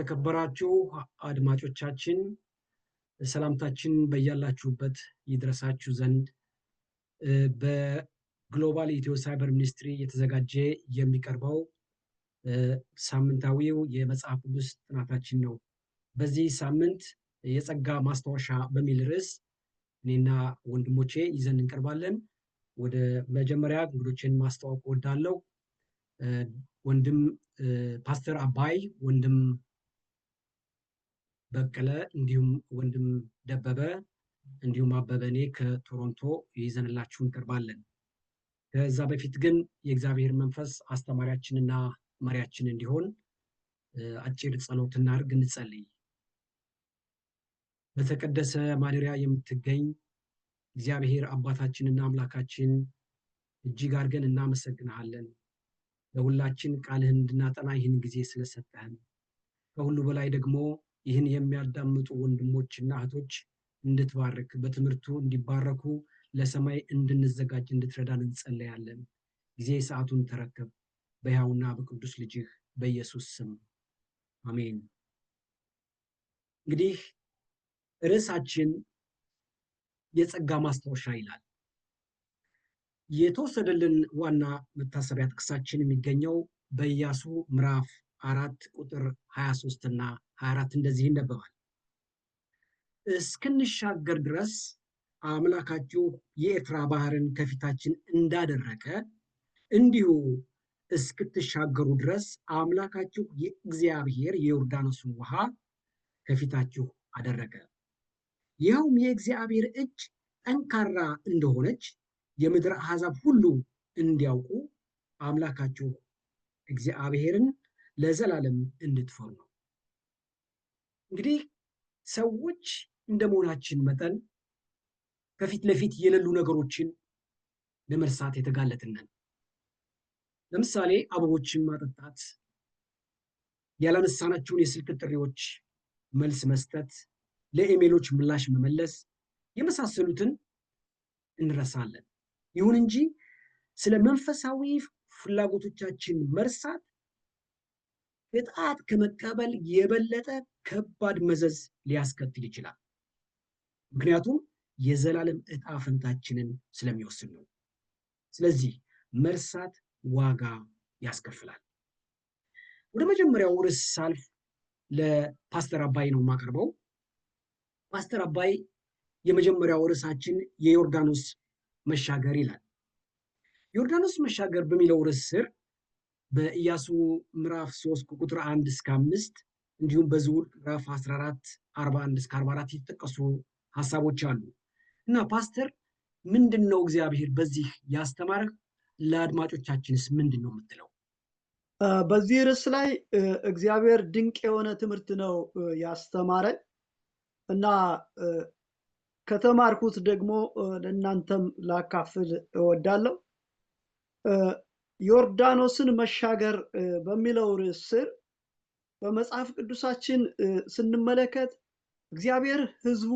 የተከበራችሁ አድማጮቻችን ሰላምታችን በያላችሁበት ይድረሳችሁ ዘንድ በግሎባል ኢትዮ ሳይበር ሚኒስትሪ የተዘጋጀ የሚቀርበው ሳምንታዊው የመጽሐፍ ቅዱስ ጥናታችን ነው። በዚህ ሳምንት የጸጋ ማስታወሻ በሚል ርዕስ እኔና ወንድሞቼ ይዘን እንቀርባለን። ወደ መጀመሪያ እንግዶችን ማስተዋወቅ እወዳለሁ። ወንድም ፓስተር አባይ፣ ወንድም በቀለ፣ እንዲሁም ወንድም ደበበ፣ እንዲሁም አበበ እኔ ከቶሮንቶ ይዘንላችሁ እንቀርባለን። ከዛ በፊት ግን የእግዚአብሔር መንፈስ አስተማሪያችንና መሪያችን እንዲሆን አጭር ጸሎት እናድርግ፣ እንጸልይ። በተቀደሰ ማደሪያ የምትገኝ እግዚአብሔር አባታችንና አምላካችን እጅግ አድርገን እናመሰግንሃለን። ለሁላችን ቃልህን እንድናጠና ይህን ጊዜ ስለሰጠህን፣ ከሁሉ በላይ ደግሞ ይህን የሚያዳምጡ ወንድሞችና እህቶች እንድትባርክ፣ በትምህርቱ እንዲባረኩ፣ ለሰማይ እንድንዘጋጅ እንድትረዳን እንጸለያለን። ጊዜ ሰዓቱን ተረከብ፣ በሕያውና በቅዱስ ልጅህ በኢየሱስ ስም አሜን። እንግዲህ ርዕሳችን የጸጋ ማስታወሻ ይላል። የተወሰደልን ዋና መታሰቢያ ጥቅሳችን የሚገኘው በኢያሱ ምዕራፍ 4 ቁጥር 23 እና 24 እንደዚህ ይነበባል። እስክንሻገር ድረስ አምላካችሁ የኤርትራ ባህርን ከፊታችን እንዳደረቀ እንዲሁ እስክትሻገሩ ድረስ አምላካችሁ የእግዚአብሔር የዮርዳኖስን ውሃ ከፊታችሁ አደረገ። ይኸውም የእግዚአብሔር እጅ ጠንካራ እንደሆነች የምድር አሕዛብ ሁሉ እንዲያውቁ አምላካችሁ እግዚአብሔርን ለዘላለም እንድትፈሩ ነው። እንግዲህ ሰዎች እንደመሆናችን መጠን ከፊት ለፊት የሌሉ ነገሮችን ለመርሳት የተጋለጥን ነን። ለምሳሌ አበቦችን ማጠጣት፣ ያላነሳናቸውን የስልክ ጥሪዎች መልስ መስጠት፣ ለኢሜሎች ምላሽ መመለስ የመሳሰሉትን እንረሳለን። ይሁን እንጂ ስለ መንፈሳዊ ፍላጎቶቻችን መርሳት ቅጣት ከመቀበል የበለጠ ከባድ መዘዝ ሊያስከትል ይችላል። ምክንያቱም የዘላለም ዕጣ ፈንታችንን ስለሚወስን ነው። ስለዚህ መርሳት ዋጋ ያስከፍላል። ወደ መጀመሪያው ርዕስ ሳልፍ ለፓስተር አባይ ነው የማቀርበው። ፓስተር አባይ የመጀመሪያው ርዕሳችን የዮርዳኖስ መሻገር ይላል። ዮርዳኖስ መሻገር በሚለው ርዕስ ስር በኢያሱ ምዕራፍ 3 ቁጥር 1 እስከ 5 እንዲሁም በዘኍልቍ ምዕራፍ 14 41 እስከ 44 የተጠቀሱ ሐሳቦች አሉ እና ፓስተር ምንድን ነው እግዚአብሔር በዚህ ያስተማረህ? ለአድማጮቻችንስ ምንድን ነው የምትለው? በዚህ ርዕስ ላይ እግዚአብሔር ድንቅ የሆነ ትምህርት ነው ያስተማረን እና ከተማርኩት ደግሞ ለእናንተም ላካፍል እወዳለሁ። ዮርዳኖስን መሻገር በሚለው ርዕስ ስር በመጽሐፍ ቅዱሳችን ስንመለከት እግዚአብሔር ሕዝቡ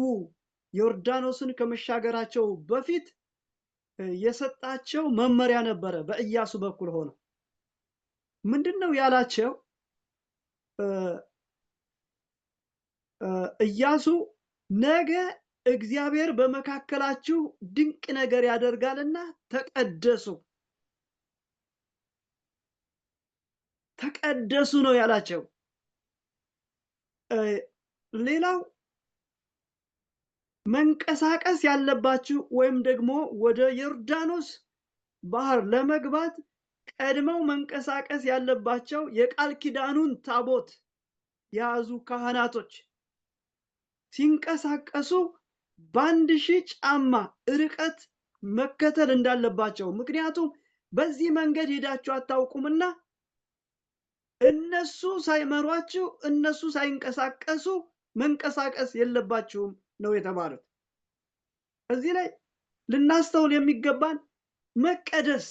ዮርዳኖስን ከመሻገራቸው በፊት የሰጣቸው መመሪያ ነበረ። በኢያሱ በኩል ሆኖ ምንድነው ያላቸው? ኢያሱ ነገ እግዚአብሔር በመካከላችሁ ድንቅ ነገር ያደርጋልና ተቀደሱ ተቀደሱ ነው ያላቸው። ሌላው መንቀሳቀስ ያለባችሁ ወይም ደግሞ ወደ ዮርዳኖስ ባህር ለመግባት ቀድመው መንቀሳቀስ ያለባቸው የቃል ኪዳኑን ታቦት የያዙ ካህናቶች ሲንቀሳቀሱ በ1000 ጫማ ርቀት መከተል እንዳለባቸው፣ ምክንያቱም በዚህ መንገድ ሄዳችሁ አታውቁምና እነሱ ሳይመሯችሁ እነሱ ሳይንቀሳቀሱ መንቀሳቀስ የለባችሁም ነው የተባሉት። እዚህ ላይ ልናስተውል የሚገባን መቀደስ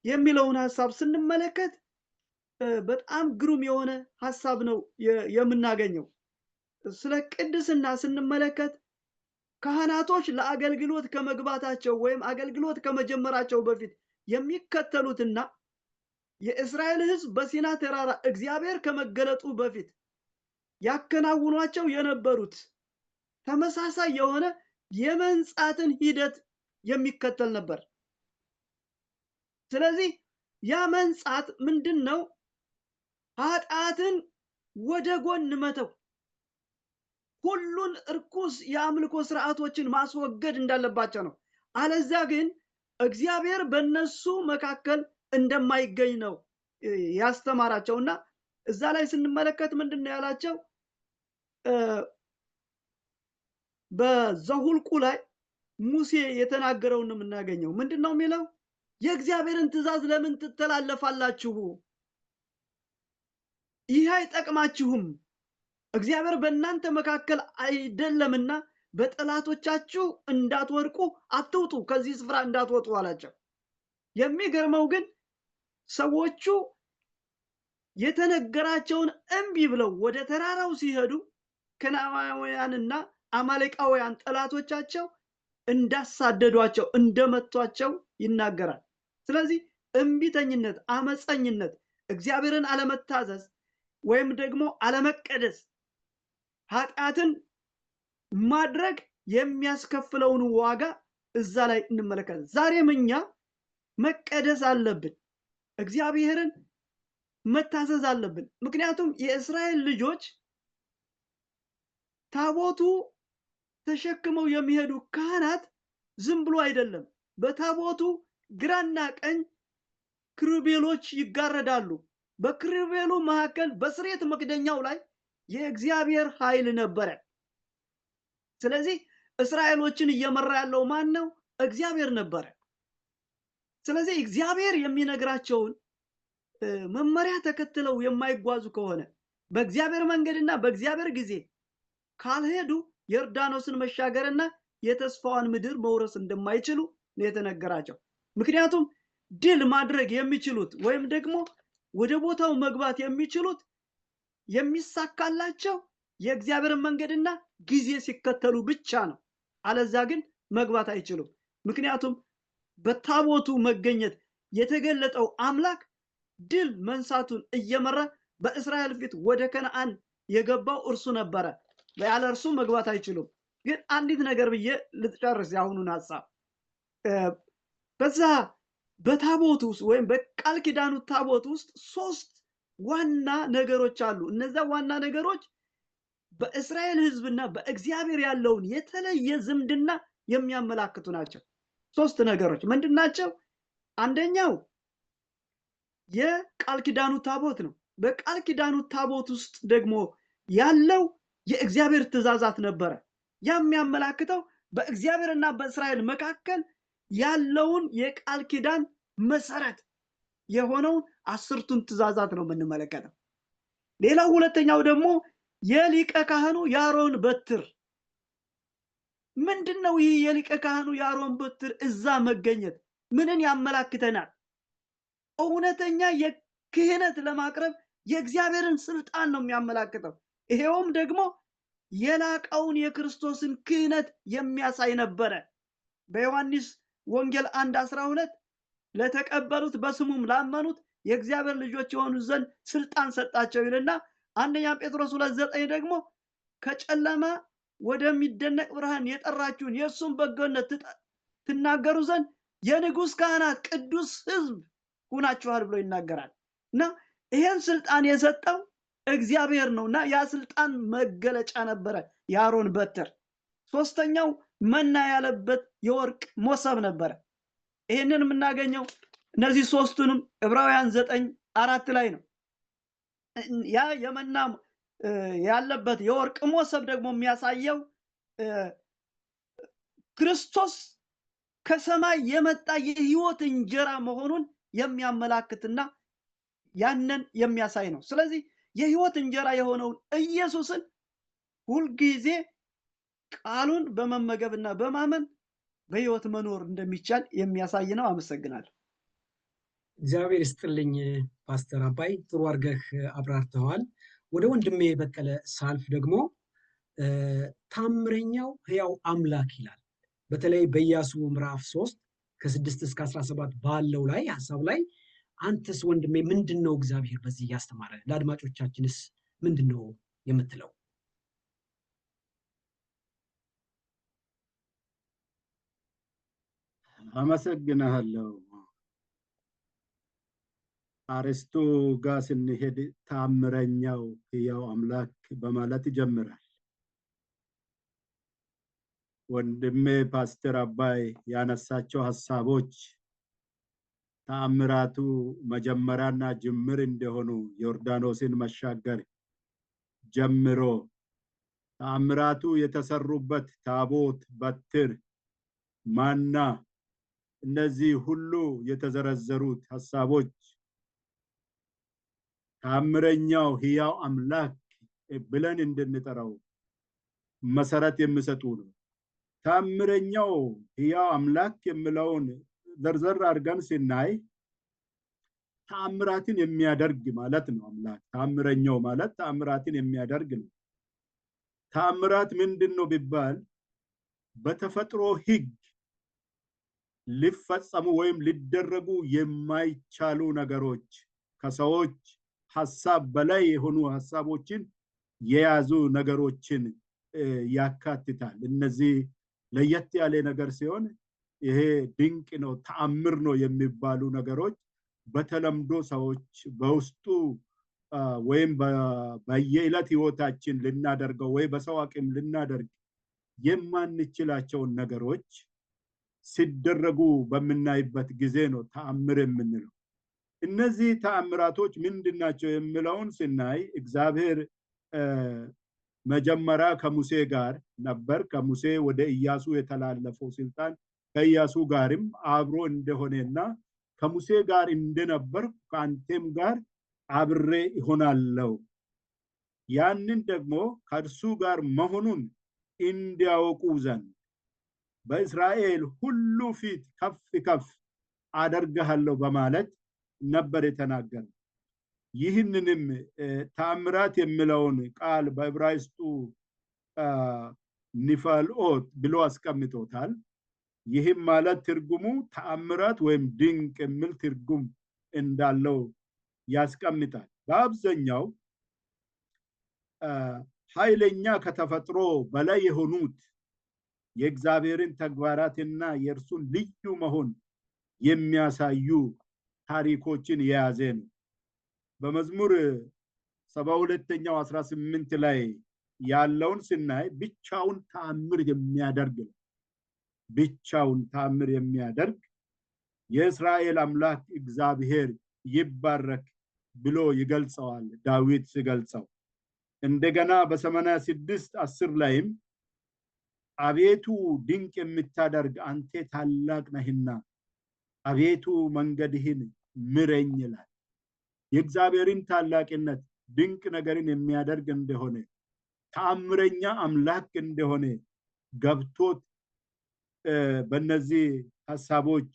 የሚለውን ሐሳብ ስንመለከት በጣም ግሩም የሆነ ሐሳብ ነው የምናገኘው። ስለ ቅድስና ስንመለከት ካህናቶች ለአገልግሎት ከመግባታቸው ወይም አገልግሎት ከመጀመራቸው በፊት የሚከተሉትና የእስራኤል ሕዝብ በሲና ተራራ እግዚአብሔር ከመገለጡ በፊት ያከናውኗቸው የነበሩት ተመሳሳይ የሆነ የመንጻትን ሂደት የሚከተል ነበር። ስለዚህ ያ መንጻት ምንድነው? ኃጢአትን ወደ ጎን መተው፣ ሁሉን እርኩስ የአምልኮ ስርዓቶችን ማስወገድ እንዳለባቸው ነው። አለዚያ ግን እግዚአብሔር በእነሱ መካከል እንደማይገኝ ነው ያስተማራቸውና እዛ ላይ ስንመለከት ምንድነው ያላቸው? በዘሁልቁ ላይ ሙሴ የተናገረውን ነው የምናገኘው። ምንድነው የሚለው? የእግዚአብሔርን ትእዛዝ ለምን ትተላለፋላችሁ? ይህ አይጠቅማችሁም። እግዚአብሔር በእናንተ መካከል አይደለምና በጠላቶቻችሁ እንዳትወድቁ አትውጡ፣ ከዚህ ስፍራ እንዳትወጡ አላቸው። የሚገርመው ግን ሰዎቹ የተነገራቸውን እምቢ ብለው ወደ ተራራው ሲሄዱ ከነዓናውያንና አማሌቃውያን ጠላቶቻቸው እንዳሳደዷቸው እንደመቷቸው ይናገራል። ስለዚህ እምቢተኝነት፣ አመፀኝነት፣ እግዚአብሔርን አለመታዘዝ ወይም ደግሞ አለመቀደስ፣ ኃጢአትን ማድረግ የሚያስከፍለውን ዋጋ እዛ ላይ እንመለከታለን። ዛሬም እኛ መቀደስ አለብን፣ እግዚአብሔርን መታዘዝ አለብን። ምክንያቱም የእስራኤል ልጆች ታቦቱ ተሸክመው የሚሄዱ ካህናት ዝም ብሎ አይደለም። በታቦቱ ግራና ቀኝ ክሩቤሎች ይጋረዳሉ። በክሩቤሉ መካከል በስርየት መክደኛው ላይ የእግዚአብሔር ኃይል ነበረ። ስለዚህ እስራኤሎችን እየመራ ያለው ማን ነው? እግዚአብሔር ነበረ። ስለዚህ እግዚአብሔር የሚነግራቸውን መመሪያ ተከትለው የማይጓዙ ከሆነ በእግዚአብሔር መንገድና በእግዚአብሔር ጊዜ ካልሄዱ ዮርዳኖስን መሻገርና የተስፋዋን ምድር መውረስ እንደማይችሉ ነው የተነገራቸው። ምክንያቱም ድል ማድረግ የሚችሉት ወይም ደግሞ ወደ ቦታው መግባት የሚችሉት የሚሳካላቸው የእግዚአብሔርን መንገድና ጊዜ ሲከተሉ ብቻ ነው። አለዛ ግን መግባት አይችሉም። ምክንያቱም በታቦቱ መገኘት የተገለጠው አምላክ ድል መንሳቱን እየመራ በእስራኤል ፊት ወደ ከነዓን የገባው እርሱ ነበረ። ያለ እርሱ መግባት አይችሉም። ግን አንዲት ነገር ብዬ ልጨርስ ያሁኑን ሐሳብ። በዛ በታቦቱ ውስጥ ወይም በቃል ኪዳኑ ታቦት ውስጥ 3 ዋና ነገሮች አሉ። እነዛ ዋና ነገሮች በእስራኤል ሕዝብና በእግዚአብሔር ያለውን የተለየ ዝምድና የሚያመላክቱ ናቸው። 3 ነገሮች ምንድናቸው? አንደኛው የቃል ኪዳኑ ታቦት ነው። በቃል ኪዳኑ ታቦት ውስጥ ደግሞ ያለው የእግዚአብሔር ትእዛዛት ነበረ። ያ የሚያመላክተው በእግዚአብሔርና በእስራኤል መካከል ያለውን የቃል ኪዳን መሰረት የሆነውን 10ቱን ትእዛዛት ነው የምንመለከተው። ሌላው ሁለተኛው ደግሞ የሊቀ ካህኑ የአሮን በትር። ምንድነው ይህ የሊቀ ካህኑ የአሮን በትር እዛ መገኘት ምንን ያመላክተናል? እውነተኛ የክህነት ለማቅረብ የእግዚአብሔርን ስልጣን ነው የሚያመላክተው። ይሄውም ደግሞ የላቀውን የክርስቶስን ክህነት የሚያሳይ ነበረ። በዮሐንስ ወንጌል 1:12 ለተቀበሉት በስሙም ላመኑት የእግዚአብሔር ልጆች የሆኑ ዘንድ ስልጣን ሰጣቸው ይልና አንደኛ ጴጥሮስ 2:9 ደግሞ ከጨለማ ወደሚደነቅ ብርሃን የጠራችሁን የእሱን በጎነት ትናገሩ ዘንድ የንጉሥ ካህናት ቅዱስ ሕዝብ ሆናችኋል ብሎ ይናገራል። እና ይሄን ስልጣን የሰጠው እግዚአብሔር ነውና ያ ስልጣን መገለጫ ነበረ የአሮን በትር። ሶስተኛው መና ያለበት የወርቅ ሞሰብ ነበረ። ይሄንን የምናገኘው እነዚህ 3ቱንም ዕብራውያን 9:4 ላይ ነው። ያ የመና ያለበት የወርቅ ሞሰብ ደግሞ የሚያሳየው ክርስቶስ ከሰማይ የመጣ የሕይወት እንጀራ መሆኑን የሚያመላክትና ያንን የሚያሳይ ነው። ስለዚህ የሕይወት እንጀራ የሆነውን ኢየሱስን ሁልጊዜ ቃሉን በመመገብና በማመን በሕይወት መኖር እንደሚቻል የሚያሳይ ነው። አመሰግናለሁ። እግዚአብሔር ይስጥልኝ ፓስተር አባይ፣ ጥሩ አድርገህ አብራርተዋል። ወደ ወንድሜ በቀለ ሳልፍ ደግሞ ታምረኛው ሕያው አምላክ ይላል። በተለይ በኢያሱ ምዕራፍ 3 ከ6 እስከ 17 ባለው ላይ ሐሳብ ላይ አንተስ ወንድሜ ምንድነው እግዚአብሔር በዚህ ያስተማረ? ለአድማጮቻችንስ ምንድነው የምትለው? አመሰግናለሁ። አርስቱ ጋር ስንሄድ ታምረኛው ሕያው አምላክ በማለት ይጀምራል። ወንድሜ ፓስተር አባይ ያነሳቸው ሐሳቦች ተአምራቱ መጀመሪያና ጅምር እንደሆኑ ዮርዳኖስን መሻገር ጀምሮ ተአምራቱ የተሰሩበት ታቦት፣ በትር፣ ማና እነዚህ ሁሉ የተዘረዘሩት ሐሳቦች ተአምረኛው ሕያው አምላክ ብለን እንድንጠራው መሰረት የሚሰጡ ነው። ተአምረኛው ሕያው አምላክ የሚለውን ዘርዘር አድርገን ስናይ ተአምራትን የሚያደርግ ማለት ነው። አምላክ ተአምረኛው ማለት ተአምራትን የሚያደርግ ነው። ተአምራት ምንድነው ቢባል በተፈጥሮ ሕግ ሊፈጸሙ ወይም ሊደረጉ የማይቻሉ ነገሮች፣ ከሰዎች ሐሳብ በላይ የሆኑ ሐሳቦችን የያዙ ነገሮችን ያካትታል። እነዚህ ለየት ያለ ነገር ሲሆን ይሄ ድንቅ ነው፣ ተአምር ነው የሚባሉ ነገሮች በተለምዶ ሰዎች በውስጡ ወይም በየዕለት ህይወታችን ልናደርገው ወይ በሰው አቅም ልናደርግ የማንችላቸውን ነገሮች ሲደረጉ በምናይበት ጊዜ ነው ተአምር የምንለው። እነዚህ ተአምራቶች ምንድናቸው የሚለውን ስናይ እግዚአብሔር መጀመሪያ ከሙሴ ጋር ነበር። ከሙሴ ወደ ኢያሱ የተላለፈው ስልጣን ከኢያሱ ጋርም አብሮ እንደሆነና ከሙሴ ጋር እንደነበር ከአንተም ጋር አብሬ ይሆናለው፣ ያንን ደግሞ ከእርሱ ጋር መሆኑን እንዲያውቁ ዘንድ በእስራኤል ሁሉ ፊት ከፍ ከፍ አደርግሃለሁ በማለት ነበር የተናገረው። ይህንንም ተአምራት የሚለውን ቃል በዕብራይስጡ ኒፋልኦት ብሎ አስቀምጦታል። ይህም ማለት ትርጉሙ ተአምራት ወይም ድንቅ የሚል ትርጉም እንዳለው ያስቀምጣል። በአብዛኛው ኃይለኛ ከተፈጥሮ በላይ የሆኑት የእግዚአብሔርን ተግባራትና የእርሱን ልዩ መሆን የሚያሳዩ ታሪኮችን የያዘ ነው። በመዝሙር 72ኛው 18 ላይ ያለውን ስናይ ብቻውን ተአምር የሚያደርግ ነው። ብቻውን ተአምር የሚያደርግ የእስራኤል አምላክ እግዚአብሔር ይባረክ ብሎ ይገልጸዋል ዳዊት ሲገልጸው። እንደገና በ86:10 ላይም አቤቱ ድንቅ የምታደርግ አንተ ታላቅ ነህና አቤቱ መንገድህን ምረኝ ይላል። የእግዚአብሔርን ታላቅነት ድንቅ ነገርን የሚያደርግ እንደሆነ ተአምረኛ አምላክ እንደሆነ ገብቶት በእነዚህ ሐሳቦች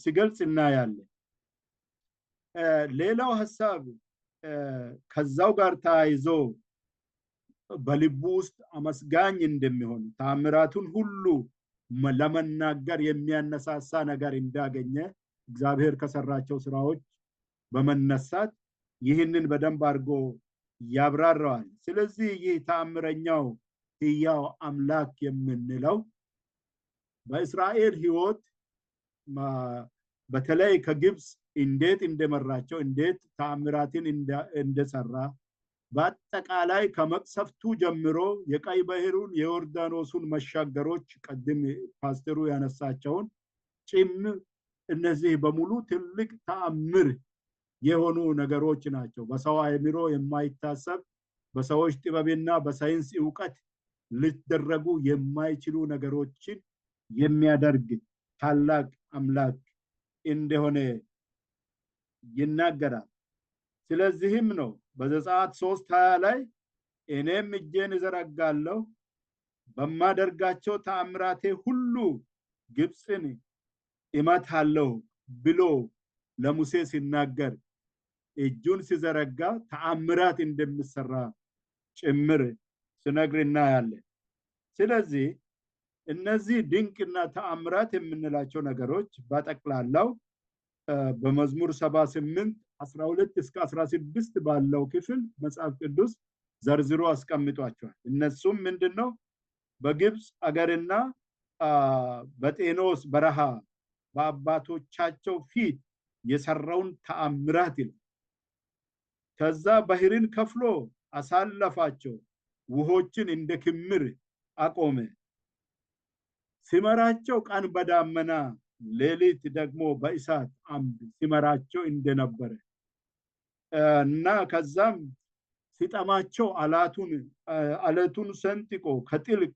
ሲገልጽ እናያለን። ሌላው ሐሳብ ከዛው ጋር ተያይዞ በልቡ ውስጥ አመስጋኝ እንደሚሆን ተአምራቱን ሁሉ ለመናገር የሚያነሳሳ ነገር እንዳገኘ እግዚአብሔር ከሰራቸው ስራዎች በመነሳት ይህንን በደንብ አድርጎ ያብራራዋል። ስለዚህ ይህ ተአምረኛው ሕያው አምላክ የምንለው በእስራኤል ህይወት በተለይ ከግብፅ እንዴት እንደመራቸው እንዴት ተአምራትን እንደሰራ በአጠቃላይ ከመቅሰፍቱ ጀምሮ የቀይ ባህሩን የዮርዳኖሱን መሻገሮች ቀድም ፓስተሩ ያነሳቸውን ጭምር እነዚህ በሙሉ ትልቅ ተአምር የሆኑ ነገሮች ናቸው። በሰው አእምሮ የማይታሰብ በሰዎች ጥበብና በሳይንስ ዕውቀት ሊደረጉ የማይችሉ ነገሮችን የሚያደርግ ታላቅ አምላክ እንደሆነ ይናገራል። ስለዚህም ነው በዘጸአት 3:20 ላይ እኔም እጄን እዘረጋለሁ በማደርጋቸው ተአምራቴ ሁሉ ግብፅን እመታለሁ ብሎ ለሙሴ ሲናገር እጁን ሲዘረጋ ተአምራት እንደሚሰራ ጭምር ሲነግር እናያለን። ስለዚህ እነዚህ ድንቅና ተአምራት የምንላቸው ነገሮች በጠቅላላው በመዝሙር 78 12 እስከ 16 ባለው ክፍል መጽሐፍ ቅዱስ ዘርዝሮ አስቀምጧቸዋል። እነሱም ምንድነው በግብፅ አገርና በጤኖስ በረሃ በአባቶቻቸው ፊት የሰራውን ተአምራት ይላል። ከዛ ባህርን ከፍሎ አሳለፋቸው፣ ውሆችን እንደ ክምር አቆመ። ሲመራቸው ቀን በዳመና ሌሊት ደግሞ በእሳት አምድ ሲመራቸው እንደነበረ እና ከዛም ሲጠማቸው አለቱን ሰንጥቆ ከጥልቅ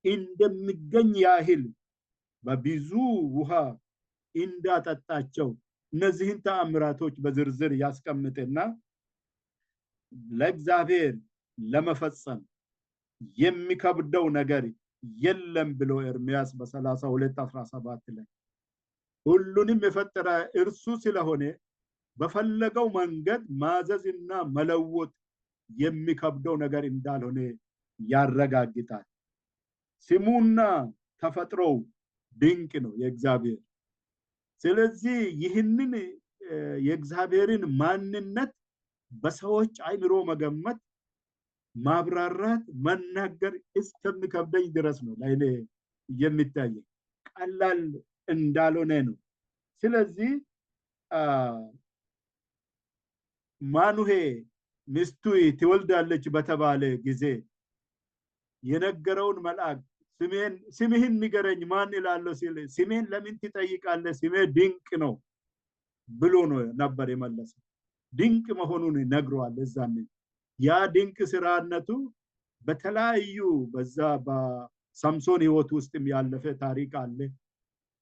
እንደሚገኝ ያህል በብዙ ውሃ እንዳጠጣቸው እነዚህን ተአምራቶች በዝርዝር ያስቀምጥና ለእግዚአብሔር ለመፈጸም የሚከብደው ነገር የለም ብሎ ኤርምያስ በ32:17 ላይ ሁሉንም የፈጠረ እርሱ ስለሆነ በፈለገው መንገድ ማዘዝና መለወጥ የሚከብደው ነገር እንዳልሆነ ያረጋግጣል። ስሙና ተፈጥሮው ድንቅ ነው የእግዚአብሔር። ስለዚህ ይህንን የእግዚአብሔርን ማንነት በሰዎች አይምሮ መገመት፣ ማብራራት፣ መናገር እስከሚከብደኝ ድረስ ነው ለእኔ የሚታየኝ፣ ቀላል እንዳልሆነ ነው። ስለዚህ ማኑሄ ሚስቱ ትወልዳለች በተባለ ጊዜ የነገረውን መልአክ ስምህን ንገረኝ ማን ይላል ሲል ስሜን ለምን ትጠይቃለህ? ስሜ ድንቅ ነው ብሎ ነው ነበር የመለሰው። ድንቅ መሆኑን ነግሯል። እዛኔ ያ ድንቅ ስራነቱ በተለያዩ በዛ በሳምሶን ህይወት ውስጥም ያለፈ ታሪክ አለ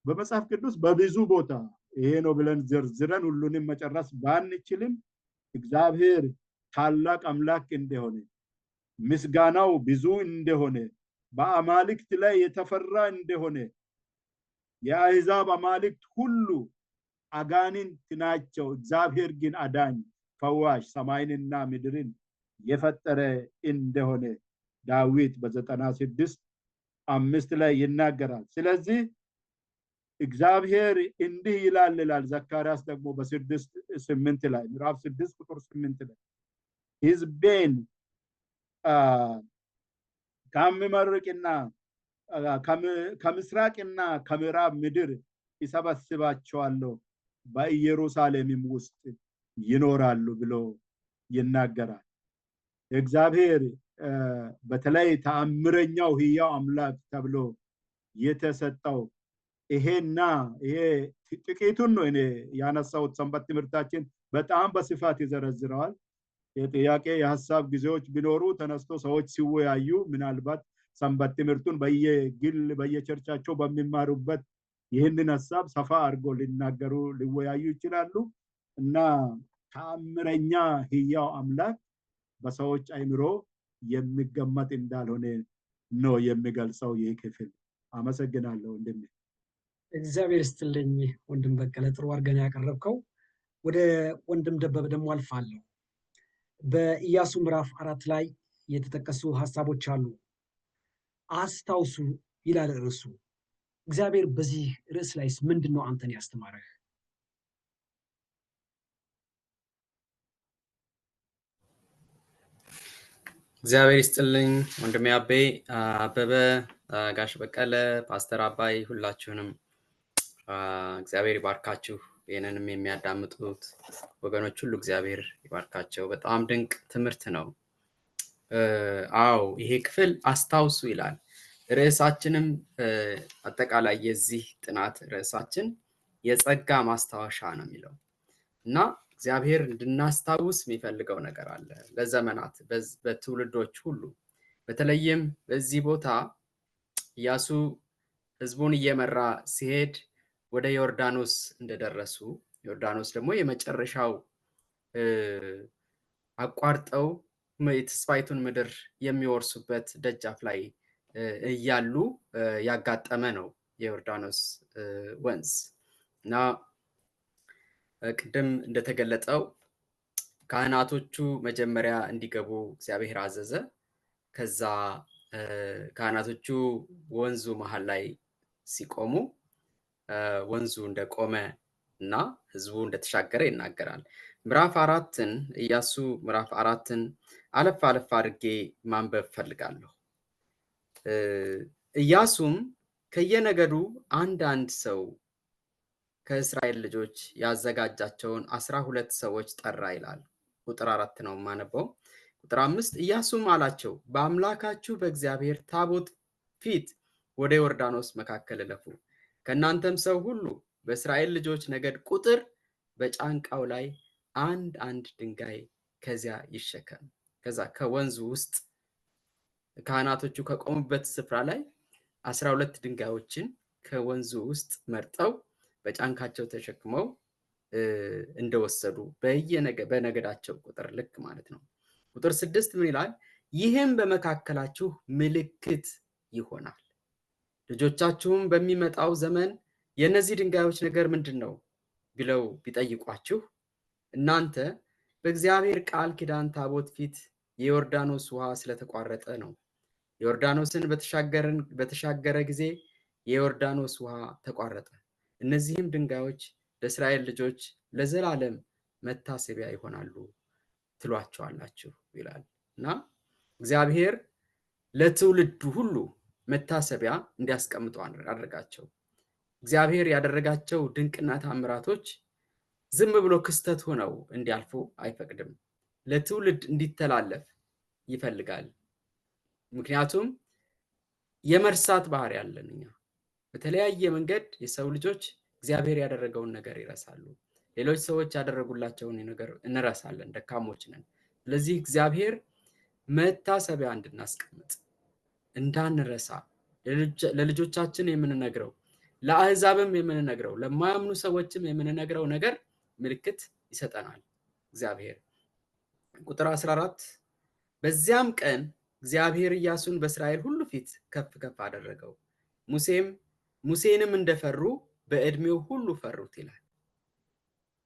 በመጽሐፍ ቅዱስ በብዙ ቦታ። ይሄ ነው ብለን ዘርዝረን ሁሉንም መጨረስ ባንችልም እግዚአብሔር ታላቅ አምላክ እንደሆነ፣ ምስጋናው ብዙ እንደሆነ፣ በአማልክት ላይ የተፈራ እንደሆነ፣ የአሕዛብ አማልክት ሁሉ አጋንንት ናቸው፣ እግዚአብሔር ግን አዳኝ ፈዋሽ ሰማይንና ምድርን የፈጠረ እንደሆነ ዳዊት በ96:5 ላይ ይናገራል። ስለዚህ እግዚአብሔር እንዲህ ይላል ዘካርያስ ደግሞ በ6:8 ላይ ምዕራፍ 6:8 ላይ ሕዝቤን ከምመርቅና ከምስራቅና ከምዕራብ ምድር ይሰበስባቸዋለሁ በኢየሩሳሌምም ውስጥ ይኖራሉ ብሎ ይናገራል። እግዚአብሔር በተለይ ተአምረኛው ሕያው አምላክ ተብሎ የተሰጠው ይሄና ይሄ ጥቂቱን ነው እኔ ያነሳሁት። ሰንበት ትምህርታችን በጣም በስፋት ይዘረዝረዋል። የጥያቄ የሐሳብ ጊዜዎች ቢኖሩ ተነስቶ ሰዎች ሲወያዩ ምናልባት ሰንበት ትምህርቱን በየግል በየቸርቻቸው በሚማሩበት ይህንን ሐሳብ ሰፋ አድርጎ ሊናገሩ ሊወያዩ ይችላሉ። እና ተአምረኛ ሕያው አምላክ በሰዎች አይምሮ የሚገመት እንዳልሆነ ነው የሚገልጸው ይህ ክፍል። አመሰግናለሁ ወንድሜ። እግዚአብሔር ይስጥልኝ ወንድም በቀለ፣ ጥሩ አድርገን ያቀረብከው። ወደ ወንድም ደበበ ደግሞ አልፋለሁ። በኢያሱ ምዕራፍ 4 ላይ የተጠቀሱ ሐሳቦች አሉ። አስታውሱ ይላል ርዕሱ። እግዚአብሔር በዚህ ርዕስ ላይስ ምንድነው አንተን ያስተማረህ? እግዚአብሔር ይስጥልኝ ወንድሜ አበበ፣ ጋሽ በቀለ፣ ፓስተር አባይ፣ ሁላችሁንም እግዚአብሔር ይባርካችሁ። ይህንንም የሚያዳምጡት ወገኖች ሁሉ እግዚአብሔር ይባርካቸው። በጣም ድንቅ ትምህርት ነው። አዎ ይሄ ክፍል አስታውሱ ይላል። ርዕሳችንም አጠቃላይ የዚህ ጥናት ርዕሳችን የጸጋ ማስታወሻ ነው የሚለው እና እግዚአብሔር እንድናስታውስ የሚፈልገው ነገር አለ ለዘመናት በትውልዶች ሁሉ። በተለይም በዚህ ቦታ ኢያሱ ህዝቡን እየመራ ሲሄድ ወደ ዮርዳኖስ እንደደረሱ፣ ዮርዳኖስ ደግሞ የመጨረሻው አቋርጠው የተስፋይቱን ምድር የሚወርሱበት ደጃፍ ላይ እያሉ ያጋጠመ ነው የዮርዳኖስ ወንዝ እና ቅድም እንደተገለጸው ካህናቶቹ መጀመሪያ እንዲገቡ እግዚአብሔር አዘዘ። ከዛ ካህናቶቹ ወንዙ መሃል ላይ ሲቆሙ ወንዙ እንደቆመ እና ህዝቡ እንደተሻገረ ይናገራል። ምዕራፍ 4ን ኢያሱ ምዕራፍ 4ን አለፍ አድርጌ ማንበብ ፈልጋለሁ። ኢያሱም ከየነገዱ አንድ ሰው ከእስራኤል ልጆች ያዘጋጃቸውን 12 ሰዎች ጠራ ይላል። ቁጥር 4 ነው ማነበው። ቁጥር 5 ኢያሱም አላቸው በአምላካችሁ በእግዚአብሔር ታቦት ፊት ወደ ዮርዳኖስ መካከል እለፉ። ከእናንተም ሰው ሁሉ በእስራኤል ልጆች ነገድ ቁጥር በጫንቃው ላይ አንድ ድንጋይ ከዚያ ይሸከም። ከዛ ከወንዙ ውስጥ ካህናቶቹ ከቆሙበት ስፍራ ላይ 12 ድንጋዮችን ከወንዙ ውስጥ መርጠው በጫንቃቸው ተሸክመው እንደወሰዱ በነገዳቸው ቁጥር ልክ ማለት ነው። ቁጥር 6 ምን ይላል? ይህም በመካከላችሁ ምልክት ይሆናል። ልጆቻችሁም በሚመጣው ዘመን የነዚህ ድንጋዮች ነገር ምንድነው ብለው ቢጠይቋችሁ እናንተ በእግዚአብሔር ቃል ኪዳን ታቦት ፊት የዮርዳኖስ ውሃ ስለተቋረጠ ነው። ዮርዳኖስን በተሻገረ ጊዜ የዮርዳኖስ ውሃ ተቋረጠ። እነዚህም ድንጋዮች ለእስራኤል ልጆች ለዘላለም መታሰቢያ ይሆናሉ ትሏቸዋላችሁ ይላል። እና እግዚአብሔር ለትውልዱ ሁሉ መታሰቢያ እንዲያስቀምጡ አደረጋቸው። እግዚአብሔር ያደረጋቸው ድንቅና ታምራቶች ዝም ብሎ ክስተት ሆነው እንዲያልፉ አይፈቅድም። ለትውልድ እንዲተላለፍ ይፈልጋል። ምክንያቱም የመርሳት ባህሪ ያለን እኛ በተለያየ መንገድ የሰው ልጆች እግዚአብሔር ያደረገውን ነገር ይረሳሉ። ሌሎች ሰዎች ያደረጉላቸውን ነገር እንረሳለን፣ ደካሞች ነን። ስለዚህ እግዚአብሔር መታሰቢያ እንድናስቀምጥ እንዳንረሳ ለልጆቻችን የምንነግረው ለአሕዛብም የምንነግረው ለማያምኑ ሰዎችም የምንነግረው ነገር ምልክት ይሰጠናል እግዚአብሔር። ቁጥር 14 በዚያም ቀን እግዚአብሔር ኢያሱን በእስራኤል ሁሉ ፊት ከፍ አደረገው። ሙሴንም እንደፈሩ በዕድሜው ሁሉ ፈሩት ይላል።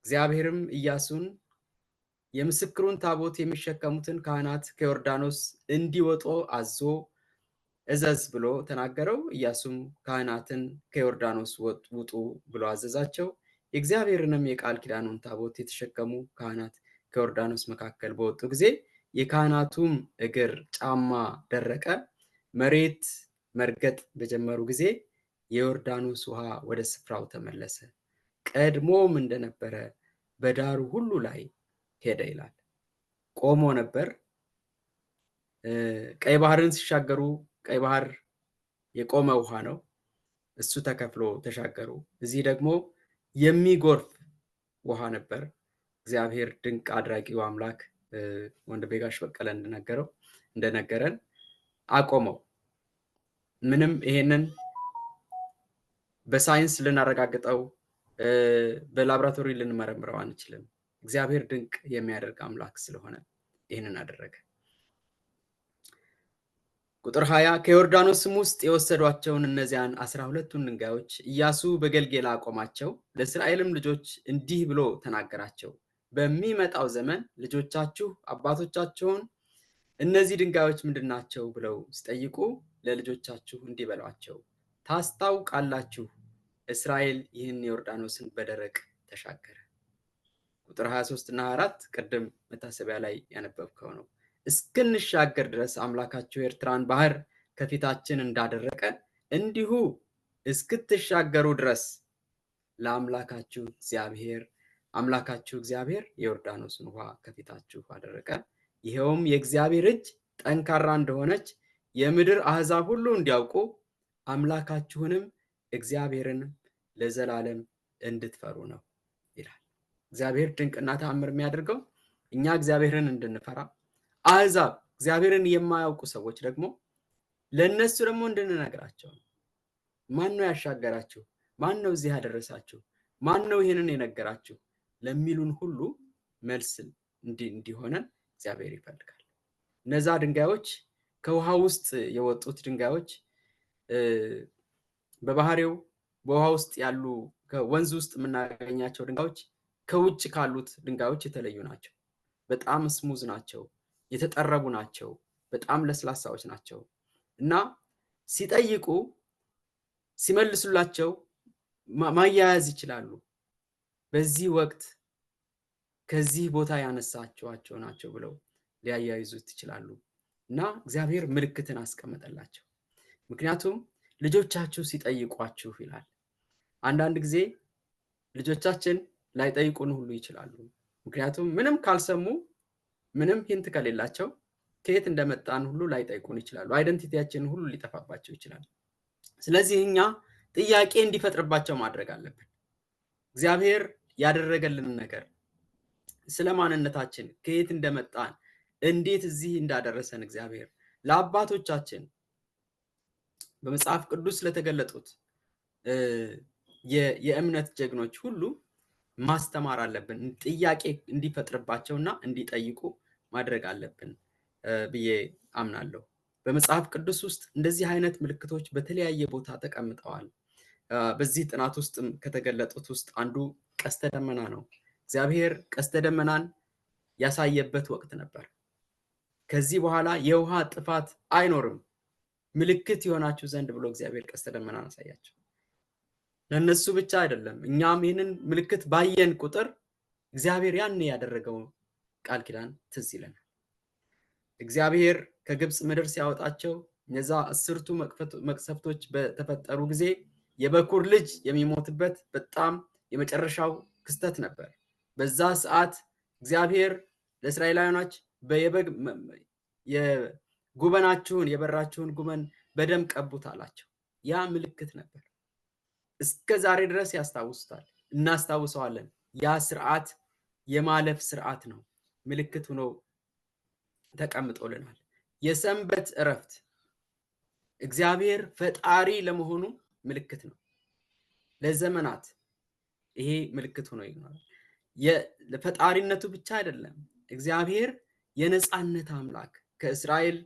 እግዚአብሔርም ኢያሱን የምስክሩን ታቦት የሚሸከሙትን ካህናት ከዮርዳኖስ እንዲወጡ አዞ እዘዝ ብሎ ተናገረው። ኢያሱም ካህናትን ከዮርዳኖስ ውጡ ብሎ አዘዛቸው። የእግዚአብሔርንም የቃል ኪዳኑን ታቦት የተሸከሙ ካህናት ከዮርዳኖስ መካከል በወጡ ጊዜ የካህናቱም እግር ጫማ ደረቀ። መሬት መርገጥ በጀመሩ ጊዜ የዮርዳኖስ ውሃ ወደ ስፍራው ተመለሰ፣ ቀድሞም እንደነበረ በዳሩ ሁሉ ላይ ሄደ ይላል። ቆሞ ነበር። ቀይ ባህርን ሲሻገሩ ቀይ ባህር የቆመ ውሃ ነው፣ እሱ ተከፍሎ ተሻገሩ። እዚህ ደግሞ የሚጎርፍ ውሃ ነበር። እግዚአብሔር ድንቅ አድራጊው አምላክ ወንድሜ ጋሽ በቀለ እንደነገረን አቆመው። ምንም ይሄንን በሳይንስ ልናረጋግጠው በላብራቶሪ ልንመረምረው አንችልም። እግዚአብሔር ድንቅ የሚያደርግ አምላክ ስለሆነ ይህንን አደረገ። ቁጥር 20 ከዮርዳኖስም ውስጥ የወሰዷቸውን እነዚያን 12ቱን ድንጋዮች ኢያሱ በገልጌላ አቆማቸው። ለእስራኤልም ልጆች እንዲህ ብሎ ተናገራቸው፣ በሚመጣው ዘመን ልጆቻችሁ አባቶቻቸውን እነዚህ ድንጋዮች ምንድናቸው ብለው ሲጠይቁ ለልጆቻችሁ እንዲህ በሏቸው፣ ታስታውቃላችሁ እስራኤል ይህን ዮርዳኖስን በደረቅ ተሻገረ። ቁጥር 23 እና 24 ቅድም መታሰቢያ ላይ ያነበብከው ነው። እስክንሻገር ድረስ አምላካችሁ የኤርትራን ባህር ከፊታችን እንዳደረቀ እንዲሁ እስክትሻገሩ ድረስ ለአምላካችሁ እግዚአብሔር የዮርዳኖስን ውሃ ከፊታችሁ አደረቀ። ይሄውም የእግዚአብሔር እጅ ጠንካራ እንደሆነች የምድር አሕዛብ ሁሉ እንዲያውቁ አምላካችሁንም እግዚአብሔርን ለዘላለም እንድትፈሩ ነው ይላል። እግዚአብሔር ድንቅና ተአምር የሚያደርገው እኛ እግዚአብሔርን እንድንፈራ፣ አሕዛብ እግዚአብሔርን የማያውቁ ሰዎች ደግሞ ለነሱ ደግሞ እንድንነግራቸው። ማን ነው ያሻገራችሁ? ማን ነው እዚህ ያደረሳችሁ? ማን ነው ይሄንን የነገራችሁ ለሚሉን ሁሉ መልስ እንዲሆነን እግዚአብሔር ይፈልጋል። እነዛ ድንጋዮች ከውሃ ውስጥ የወጡት ድንጋዮች በባህሪው በውሃ ውስጥ ያሉ ከወንዝ ውስጥ የምናገኛቸው ድንጋዮች ከውጭ ካሉት ድንጋዮች የተለዩ ናቸው። በጣም ስሙዝ ናቸው፣ የተጠረቡ ናቸው፣ በጣም ለስላሳዎች ናቸው እና ሲጠይቁ ሲመልሱላቸው ማያያዝ ይችላሉ። በዚህ ወቅት ከዚህ ቦታ ያነሳቸዋቸው ናቸው ብለው ሊያያይዙት ይችላሉ። እና እግዚአብሔር ምልክትን አስቀመጠላቸው። ምክንያቱም ልጆቻችሁ ሲጠይቋችሁ ይላል። አንዳንድ ጊዜ ልጆቻችን ላይጠይቁን ሁሉ ይችላሉ። ምክንያቱም ምንም ካልሰሙ ምንም ሂንት ከሌላቸው ከየት እንደመጣን ሁሉ ላይጠይቁን ይችላሉ። አይደንቲቲያችንን ሁሉ ሊጠፋባቸው ይችላል። ስለዚህ እኛ ጥያቄ እንዲፈጥርባቸው ማድረግ አለብን። እግዚአብሔር ያደረገልን ነገር ስለማንነታችን ከየት እንደመጣን እንዴት እዚህ እንዳደረሰን እግዚአብሔር ለአባቶቻችን በመጽሐፍ ቅዱስ ለተገለጡት የእምነት ጀግኖች ሁሉ ማስተማር አለብን። ጥያቄ እንዲፈጥርባቸውና እንዲጠይቁ ማድረግ አለብን ብዬ አምናለሁ። በመጽሐፍ ቅዱስ ውስጥ እንደዚህ አይነት ምልክቶች በተለያየ ቦታ ተቀምጠዋል። በዚህ ጥናት ውስጥም ከተገለጡት ውስጥ አንዱ ቀስተ ደመና ነው። እግዚአብሔር ቀስተ ደመናን ያሳየበት ወቅት ነበር። ከዚህ በኋላ የውሃ ጥፋት አይኖርም ምልክት ይሆናችሁ ዘንድ ብሎ እግዚአብሔር ቀስተ ደመናን አሳያቸው። ለነሱ ብቻ አይደለም፣ እኛም ይህንን ምልክት ባየን ቁጥር እግዚአብሔር ያን ያደረገው ቃል ኪዳን ትዝ ይለናል። እግዚአብሔር ከግብፅ ምድር ሲያወጣቸው እነዛ 10ቱ መቅሰፍቶች በተፈጠሩ ጊዜ የበኩር ልጅ የሚሞትበት በጣም የመጨረሻው ክስተት ነበር። በዛ ሰዓት እግዚአብሔር ለእስራኤላውያኖች በየበግ የጉበናችሁን የበራችሁን ጉበን በደም ቀቡት አላቸው። ያ ምልክት ነበር። እስከ ዛሬ ድረስ ያስታውሱታል፣ እናስታውሰዋለን። ያ ስርዓት የማለፍ ስርዓት ነው፣ ምልክት ሆኖ ተቀምጦልናል። የሰንበት እረፍት እግዚአብሔር ፈጣሪ ለመሆኑ ምልክት ነው። ለዘመናት ይሄ ምልክት ሆኖ ይኖራል። ለፈጣሪነቱ ብቻ አይደለም፣ እግዚአብሔር የነጻነት አምላክ ከእስራኤል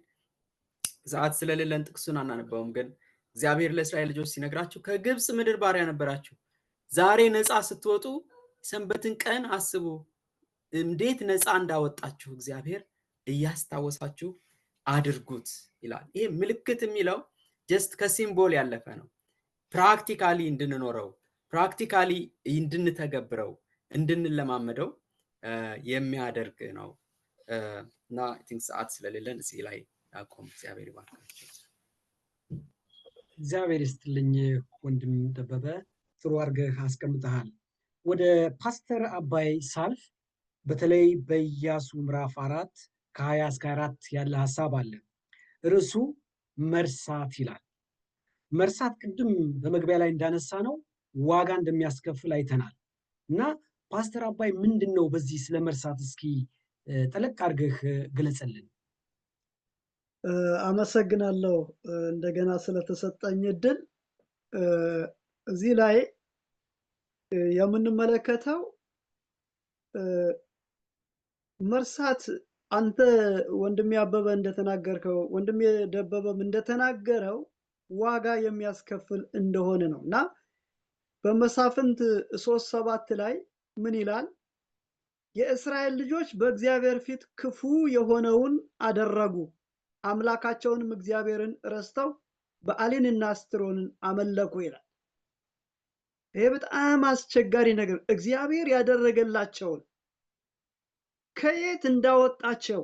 ሰዓት ስለሌለን ጥቅሱን አናነበውም፣ ግን እግዚአብሔር ለእስራኤል ልጆች ሲነግራቸው ከግብፅ ምድር ባሪያ ነበራችሁ፣ ዛሬ ነፃ ስትወጡ ሰንበትን ቀን አስቡ፣ እንዴት ነፃ እንዳወጣችሁ እግዚአብሔር እያስታወሳችሁ አድርጉት ይላል። ይሄ ምልክት የሚለው ጀስት ከሲምቦል ያለፈ ነው። ፕራክቲካሊ እንድንኖረው፣ ፕራክቲካሊ እንድንተገብረው፣ እንድንለማመደው የሚያደርግ ነው እና አይ ቲንክ ሰዓት ስለሌለን እዚህ ላይ ያቆም። እግዚአብሔር ይባርካችሁ። እግዚአብሔር ይስጥልኝ ወንድም ደበበ፣ ጥሩ አድርገህ አስቀምጠሃል። ወደ ፓስተር አባይ ሳልፍ በተለይ በኢያሱ ምዕራፍ 4 ከ20 እስከ 4 ያለ ሐሳብ አለ። ርዕሱ መርሳት ይላል። መርሳት ቅድም በመግቢያ ላይ እንዳነሳ ነው ዋጋ እንደሚያስከፍል አይተናል እና ፓስተር አባይ ምንድነው በዚህ ስለ መርሳት እስኪ ጠለቅ አድርገህ ግለጽልን። አመሰግናለሁ እንደገና ስለተሰጠኝ እድል። እዚህ ላይ የምንመለከተው መርሳት አንተ ወንድሜ አበበ እንደተናገርከው ወንድሜ ደበበም እንደተናገረው ዋጋ የሚያስከፍል እንደሆነ ነው እና በመሳፍንት 3:7 ላይ ምን ይላል? የእስራኤል ልጆች በእግዚአብሔር ፊት ክፉ የሆነውን አደረጉ፣ አምላካቸውንም እግዚአብሔርን ረስተው በአሊንና አስትሮንን አመለኩ ይላል። ይሄ በጣም አስቸጋሪ ነገር፣ እግዚአብሔር ያደረገላቸውን ከየት እንዳወጣቸው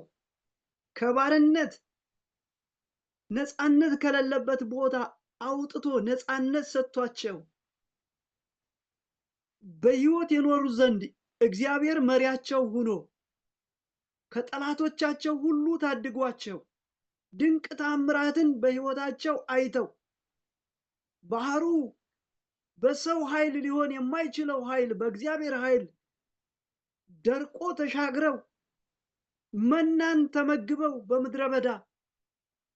ከባርነት ነፃነት ከሌለበት ቦታ አውጥቶ ነፃነት ሰጥቷቸው በሕይወት የኖሩ ዘንድ እግዚአብሔር መሪያቸው ሆኖ ከጠላቶቻቸው ሁሉ ታድጓቸው ድንቅ ታምራትን በሕይወታቸው አይተው ባህሩ በሰው ኃይል ሊሆን የማይችለው ኃይል በእግዚአብሔር ኃይል ደርቆ ተሻግረው መናን ተመግበው በምድረ በዳ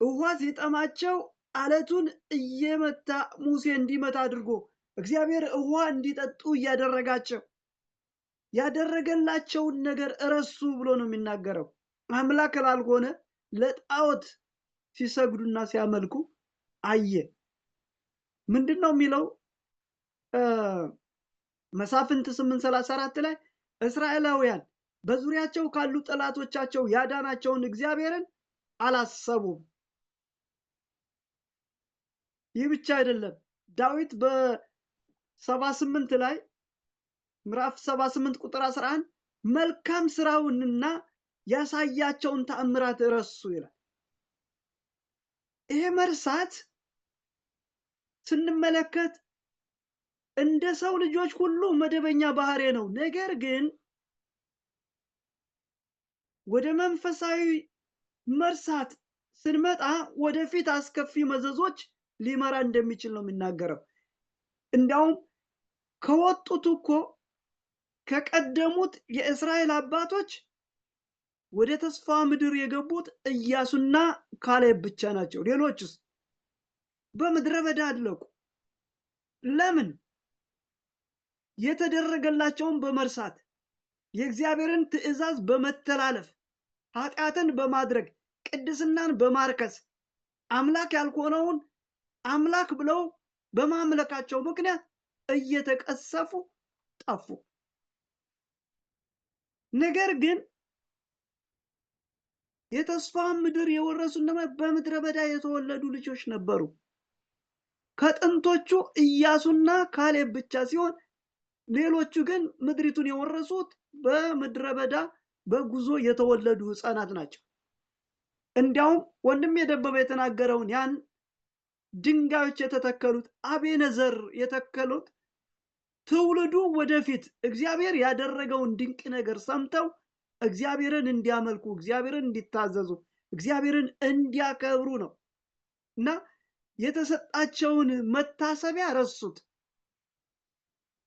ውሃ ሲጠማቸው አለቱን እየመታ ሙሴ እንዲመታ አድርጎ እግዚአብሔር ውሃ እንዲጠጡ እያደረጋቸው ያደረገላቸውን ነገር እረሱ ብሎ ነው የሚናገረው። አምላክ ላልሆነ ለጣዖት ሲሰግዱና ሲያመልኩ አየ። ምንድነው የሚለው? መሳፍንት 8:34 ላይ እስራኤላውያን በዙሪያቸው ካሉ ጠላቶቻቸው ያዳናቸውን እግዚአብሔርን አላሰቡም። ይህ ብቻ አይደለም። ዳዊት በ78 ላይ ምዕራፍ 78 ቁጥር 11 መልካም ስራውንና ያሳያቸውን ተአምራት ረሱ ይላል። ይሄ መርሳት ስንመለከት እንደ ሰው ልጆች ሁሉ መደበኛ ባህሪ ነው። ነገር ግን ወደ መንፈሳዊ መርሳት ስንመጣ ወደፊት አስከፊ መዘዞች ሊመራ እንደሚችል ነው የሚናገረው። እንዲያውም ከወጡት እኮ ከቀደሙት የእስራኤል አባቶች ወደ ተስፋ ምድር የገቡት ኢያሱና ካሌብ ብቻ ናቸው። ሌሎችስ በምድረ በዳ አለቁ። ለምን? የተደረገላቸውን በመርሳት የእግዚአብሔርን ትእዛዝ በመተላለፍ ኃጢአትን በማድረግ ቅድስናን በማርከስ አምላክ ያልሆነውን አምላክ ብለው በማምለካቸው ምክንያት እየተቀሰፉ ጠፉ። ነገር ግን የተስፋ ምድር የወረሱ በምድረ በዳ የተወለዱ ልጆች ነበሩ። ከጥንቶቹ ኢያሱና ካሌብ ብቻ ሲሆን ሌሎቹ ግን ምድሪቱን የወረሱት በምድረ በዳ በጉዞ የተወለዱ ህፃናት ናቸው። እንዲያውም ወንድም የደበበ የተናገረውን ያን ድንጋዮች የተተከሉት አቤነዘር የተከሉት ትውልዱ ወደፊት እግዚአብሔር ያደረገውን ድንቅ ነገር ሰምተው እግዚአብሔርን እንዲያመልኩ፣ እግዚአብሔርን እንዲታዘዙ፣ እግዚአብሔርን እንዲያከብሩ ነው እና የተሰጣቸውን መታሰቢያ ረሱት።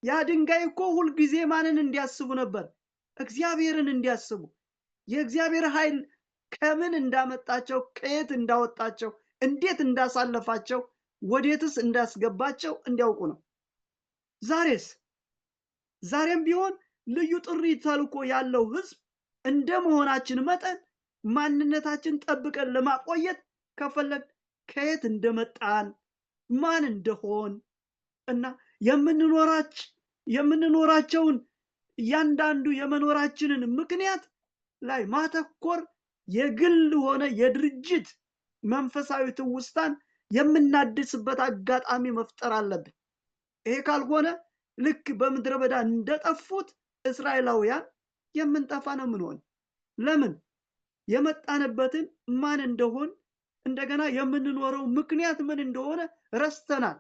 ያ ድንጋይ እኮ ሁልጊዜ ማንን እንዲያስቡ ነበር? እግዚአብሔርን እንዲያስቡ፣ የእግዚአብሔር ኃይል ከምን እንዳመጣቸው፣ ከየት እንዳወጣቸው፣ እንዴት እንዳሳለፋቸው፣ ወዴትስ እንዳስገባቸው እንዲያውቁ ነው። ዛሬም ቢሆን ልዩ ጥሪ ተልኮ ያለው ህዝብ እንደ መሆናችን መጠን ማንነታችን ጠብቀን ለማቆየት ከፈለግ ከየት እንደመጣን ማን እንደሆን እና የምንኖራቸውን እያንዳንዱ የመኖራችንን ምክንያት ላይ ማተኮር የግል ሆነ የድርጅት መንፈሳዊ ትውስታን የምናድስበት አጋጣሚ መፍጠር አለብን። ይሄ ካልሆነ ልክ በምድረ በዳ እንደጠፉት እስራኤላውያን የምንጠፋ ነው የምንሆን። ለምን? የመጣንበትን ማን እንደሆን እንደገና የምንኖረው ምክንያት ምን እንደሆነ ረስተናል።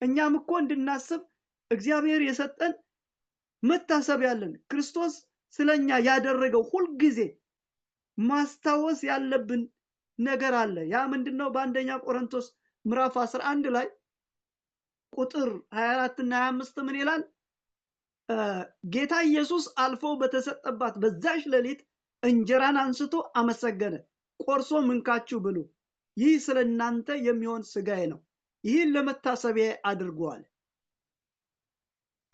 እኛም እኮ እንድናስብ እግዚአብሔር የሰጠን መታሰቢያ አለን። ክርስቶስ ስለኛ ያደረገው ሁልጊዜ ማስታወስ ያለብን ነገር አለ። ያ ምንድነው? በአንደኛ ቆሮንቶስ ምዕራፍ 11 ላይ ቁጥር 24 እና 25 ምን ይላል? ጌታ ኢየሱስ አልፎ በተሰጠባት በዛች ሌሊት እንጀራን አንስቶ አመሰገነ፣ ቆርሶ እንካችሁ ብሉ፣ ይህ ስለ እናንተ የሚሆን ስጋዬ ነው፣ ይህን ለመታሰቢያ አድርጓል።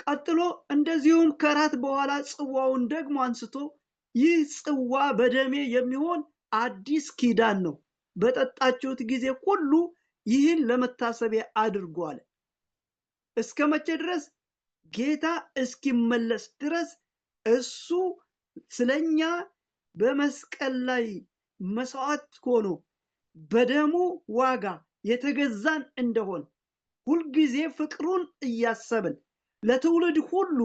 ቀጥሎ እንደዚሁም ከራት በኋላ ጽዋውን ደግሞ አንስቶ ይህ ጽዋ በደሜ የሚሆን አዲስ ኪዳን ነው፣ በጠጣችሁት ጊዜ ሁሉ ይህን ለመታሰቢያ አድርጓል። እስከ መቼ ድረስ? ጌታ እስኪመለስ ድረስ እሱ ስለኛ በመስቀል ላይ መስዋዕት ሆኖ በደሙ ዋጋ የተገዛን እንደሆን ሁልጊዜ ፍቅሩን እያሰብን ለትውልድ ሁሉ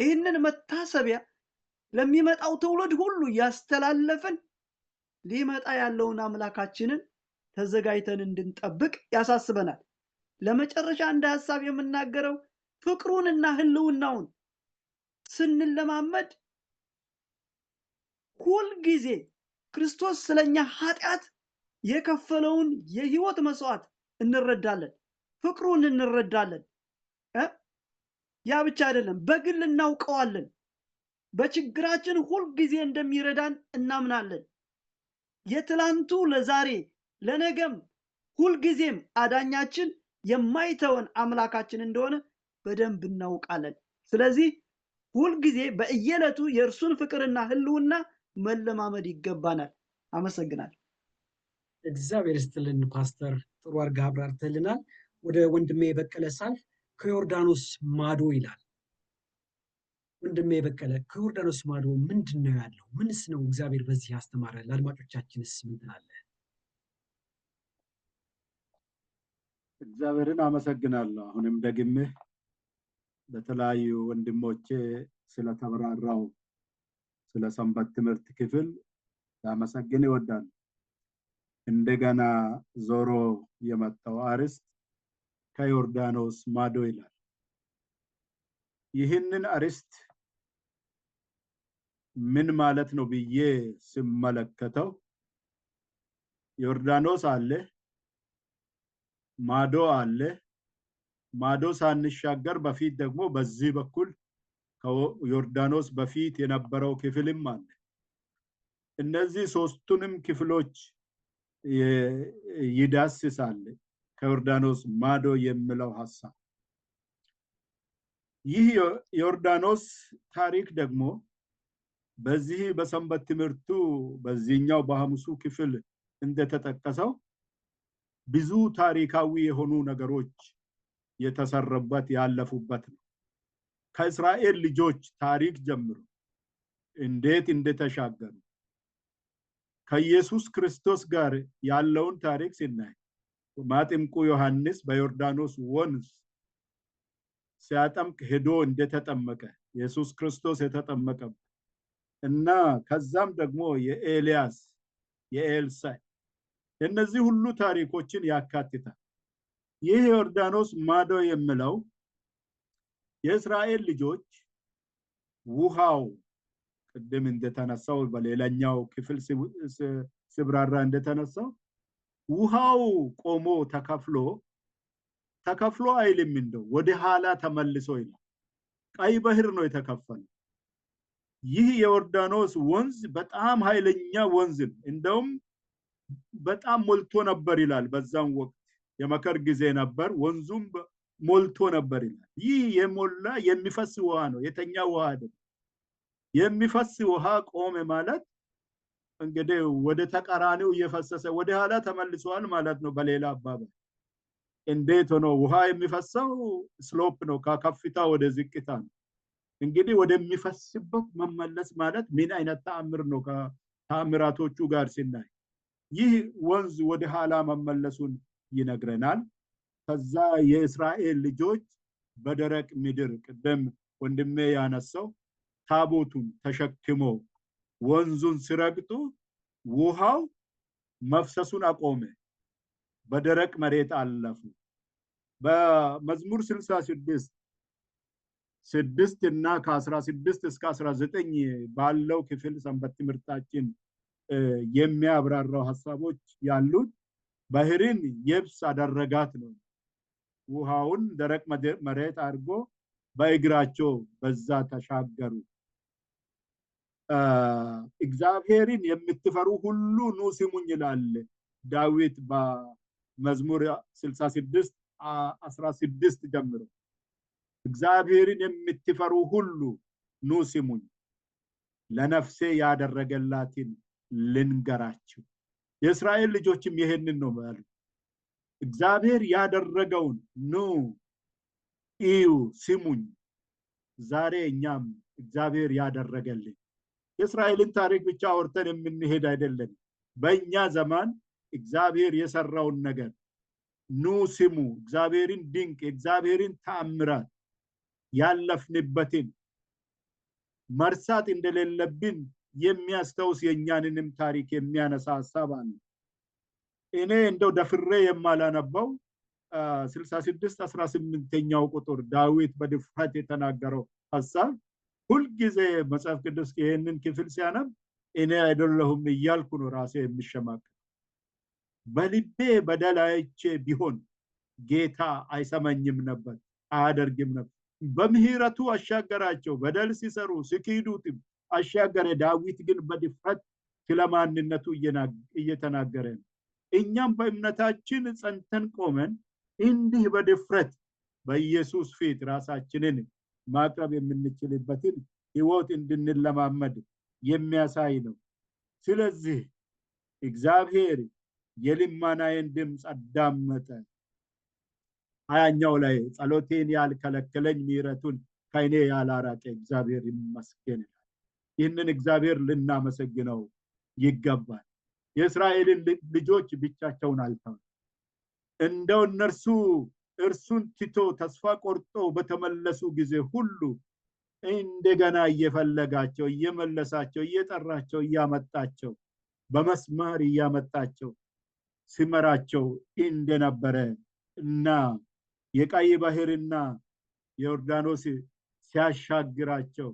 ይህንን መታሰቢያ ለሚመጣው ትውልድ ሁሉ ያስተላለፍን ሊመጣ ያለውን አምላካችንን ተዘጋጅተን እንድንጠብቅ ያሳስበናል። ለመጨረሻ እንደ ሐሳብ የምናገረው ፍቅሩንና ህልውናውን ስንለማመድ ሁልጊዜ ክርስቶስ ስለኛ ኃጢአት የከፈለውን የህይወት መስዋዕት እንረዳለን፣ ፍቅሩን እንረዳለን። ያ ብቻ አይደለም፣ በግል እናውቀዋለን። በችግራችን ሁልጊዜ እንደሚረዳን እናምናለን። የትላንቱ ለዛሬ ለነገም ሁልጊዜም አዳኛችን የማይተወን አምላካችን እንደሆነ በደንብ እናውቃለን። ስለዚህ ሁልጊዜ በእየለቱ የእርሱን ፍቅርና ህልውና መለማመድ ይገባናል። አመሰግናለሁ። እግዚአብሔር ይስጥልን ፓስተር፣ ጥሩ አድርገህ አብራርተህልናል። ወደ ወንድሜ በቀለ ሳልፍ ከዮርዳኖስ ማዶ ይላል። ወንድሜ በቀለ ከዮርዳኖስ ማዶ ምንድን ነው ያለው? ምንስ ነው እግዚአብሔር በዚህ ያስተማረ? ለአድማጮቻችንስ ምን ትላለህ? እግዚአብሔርን አመሰግናለሁ። አሁንም ደግሜ በተለያዩ ወንድሞቼ ስለተብራራው ስለ ሰንበት ትምህርት ክፍል ላመሰግን ይወዳል። እንደገና ዞሮ የመጣው አርዕስት ከዮርዳኖስ ማዶ ይላል። ይህንን አርዕስት ምን ማለት ነው ብዬ ስመለከተው ዮርዳኖስ አለ፣ ማዶ አለ፣ ማዶ ሳንሻገር በፊት ደግሞ በዚህ በኩል ከዮርዳኖስ በፊት የነበረው ክፍልም አለ። እነዚህ ሶስቱንም ክፍሎች ይዳስሳል ከዮርዳኖስ ማዶ የሚለው ሐሳብ። ይህ ዮርዳኖስ ታሪክ ደግሞ በዚህ በሰንበት ትምህርቱ በዚህኛው በሐሙሱ ክፍል እንደተጠቀሰው ብዙ ታሪካዊ የሆኑ ነገሮች የተሰረበት ያለፉበት ነው። ከእስራኤል ልጆች ታሪክ ጀምሮ እንዴት እንደተሻገሩ ከኢየሱስ ክርስቶስ ጋር ያለውን ታሪክ ሲናይ ማጥምቁ ዮሐንስ በዮርዳኖስ ወንዝ ሲያጠምቅ ሄዶ እንደተጠመቀ ኢየሱስ ክርስቶስ የተጠመቀበት እና ከዛም ደግሞ የኤልያስ የኤልሳዕ እነዚህ ሁሉ ታሪኮችን ያካትታል። ይህ ዮርዳኖስ ማዶ የሚለው የእስራኤል ልጆች ውሃው ቅድም እንደተነሳው በሌላኛው ክፍል ሲብራራ እንደተነሳው ውሃው ቆሞ ተከፍሎ አይልም፣ እንደው ወደ ኋላ ተመልሶ ይላል። ቀይ ባህር ነው የተከፈለው። ይህ የዮርዳኖስ ወንዝ በጣም ኃይለኛ ወንዝ ነው። እንደውም በጣም ሞልቶ ነበር ይላል። በዛም ወቅት የመከር ጊዜ ነበር፣ ወንዙም ሞልቶ ነበር ይላል። ይህ የሞላ የሚፈስ ውሃ ነው፣ የተኛ ውሃ አይደለም። የሚፈስ ውሃ ቆመ ማለት እንግዲህ ወደ ተቃራኒው እየፈሰሰ ወደ ኋላ ተመልሷል ማለት ነው። በሌላ አባባል እንዴት ሆኖ ውሃ የሚፈሰው ስሎፕ ነው፣ ከከፍታ ወደ ዝቅታ ነው። እንግዲህ ወደሚፈስበት መመለስ ማለት ምን አይነት ተአምር ነው! ከተአምራቶቹ ጋር ሲናይ ይህ ወንዝ ወደ ኋላ መመለሱን ይነግረናል። ከዛ የእስራኤል ልጆች በደረቅ ምድር ቅድም ወንድሜ ያነሳው ታቦቱን ተሸክሞ ወንዙን ሲረግጡ ውሃው መፍሰሱን አቆመ፣ በደረቅ መሬት አለፉ። በመዝሙር 66 እና ከ16 እስከ 19 ባለው ክፍል ሰንበት ትምህርታችን የሚያብራራው ሐሳቦች ያሉት ባህርን የብስ አደረጋት ነው። ውሃውን ደረቅ መሬት አድርጎ በእግራቸው በዛ ተሻገሩ። እግዚአብሔርን የምትፈሩ ሁሉ ኑ ስሙኝ ይላል ዳዊት በመዝሙር 66 16 ጀምሮ። እግዚአብሔርን የምትፈሩ ሁሉ ኑ ስሙኝ፣ ለነፍሴ ያደረገላትን ልንገራችሁ። የእስራኤል ልጆችም ይሄንን ነው ማለት። እግዚአብሔር ያደረገውን ኑ እዩ ስሙኝ። ዛሬ እኛም እግዚአብሔር ያደረገልን የእስራኤልን ታሪክ ብቻ አውርተን የምንሄድ አይደለም። በእኛ ዘመን እግዚአብሔር የሰራውን ነገር ኑ ስሙ። እግዚአብሔርን ድንቅ፣ እግዚአብሔርን ተአምራት ያለፍንበትን መርሳት እንደሌለብን የሚያስታውስ የኛንንም ታሪክ የሚያነሳ ሐሳብ አለ። እኔ እንደው ደፍሬ የማላነበው 66 18ኛው ቁጥር ዳዊት በድፍረት የተናገረው ሐሳብ ሁልጊዜ መጽሐፍ ቅዱስ ይሄንን ክፍል ሲያነብ እኔ አይደለሁም እያልኩ ነው ራሴ የሚሸማቀቅ። በልቤ በደል አይቼ ቢሆን ጌታ አይሰማኝም ነበር፣ አያደርግም ነበር። በምህረቱ አሻገራቸው። በደል ሲሰሩ ሲክዱትም አሻገረ። ዳዊት ግን በድፍረት ስለማንነቱ እየተናገረ ነው። እኛም በእምነታችን ጸንተን ቆመን እንዲህ በድፍረት በኢየሱስ ፊት ራሳችንን ማቅረብ የምንችልበትን ህይወት እንድንለማመድ የሚያሳይ ነው። ስለዚህ እግዚአብሔር የልመናዬን ድምፅ አዳመጠ። 20ኛው ላይ ጸሎቴን ያልከለከለኝ ምህረቱን ከእኔ ያላራቀ እግዚአብሔር ይመስገን። ይህንን እግዚአብሔር ልናመሰግነው ይገባል። የእስራኤልን ልጆች ብቻቸውን አልተውም። እንደው እነርሱ እርሱን ትቶ ተስፋ ቆርጦ በተመለሱ ጊዜ ሁሉ እንደገና እየፈለጋቸው እየመለሳቸው እየጠራቸው እያመጣቸው በመስመር እያመጣቸው ሲመራቸው እንደነበረ እና የቀይ ባህርና ዮርዳኖስ ሲያሻግራቸው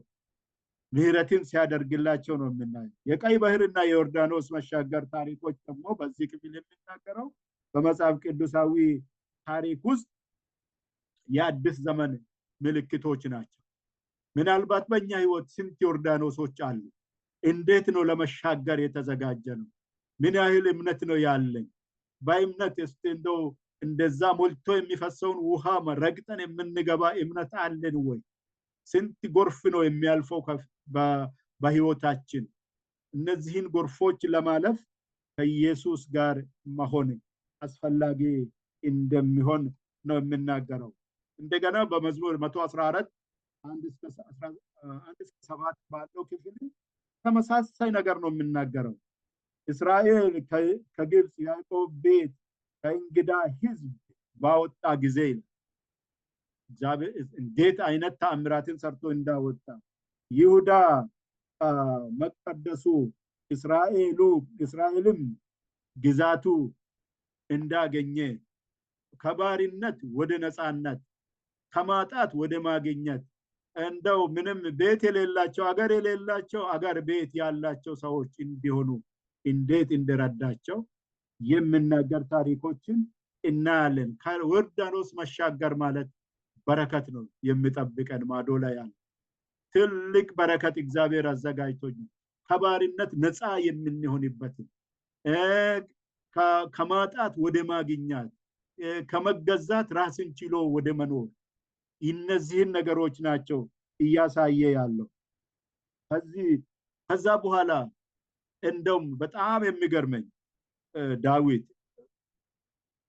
ምህረትን ሲያደርግላቸው ነው የምናየው። የቀይ ባህርና የዮርዳኖስ መሻገር ታሪኮች ደግሞ በዚህ ክፍል የሚናገረው በመጽሐፍ ቅዱሳዊ ታሪክ ውስጥ የአዲስ ዘመን ምልክቶች ናቸው። ምናልባት በእኛ ህይወት ስንት ዮርዳኖሶች አሉ? እንዴት ነው ለመሻገር የተዘጋጀ ነው? ምን ያህል እምነት ነው ያለኝ? በእምነት እስቲ እንደው እንደዛ ሞልቶ የሚፈሰውን ውሃ ረግጠን የምንገባ እምነት አለን ወይ? ስንት ጎርፍ ነው የሚያልፈው በህይወታችን? እነዚህን ጎርፎች ለማለፍ ከኢየሱስ ጋር መሆን አስፈላጊ እንደሚሆን ነው የምናገረው። እንደገና በመዝሙር 114 1 እስከ 7 ባለው ክፍል ተመሳሳይ ነገር ነው የምናገረው። እስራኤል ከግብፅ ያዕቆብ ቤት ከእንግዳ ህዝብ ባወጣ ጊዜ እግዚአብሔር እንዴት አይነት ተአምራትን ሰርቶ እንዳወጣ ይሁዳ መቀደሱ እስራኤልም ግዛቱ እንዳገኘ ከባርነት ወደ ነፃነት ከማጣት ወደ ማግኘት እንደው ምንም ቤት የሌላቸው አገር የሌላቸው አገር ቤት ያላቸው ሰዎች እንዲሆኑ እንዴት እንደረዳቸው የምናገር ታሪኮችን እናያለን። ከዮርዳኖስ መሻገር ማለት በረከት ነው የሚጠብቀን። ማዶ ላይ ያለ ትልቅ በረከት እግዚአብሔር አዘጋጅቶኝ ከባርነት ነፃ የምንሆንበት ከማጣት ወደ ማግኘት ከመገዛት ራስን ችሎ ወደ መኖር እነዚህን ነገሮች ናቸው እያሳየ ያለው። ከዛ በኋላ እንደውም በጣም የሚገርመኝ ዳዊት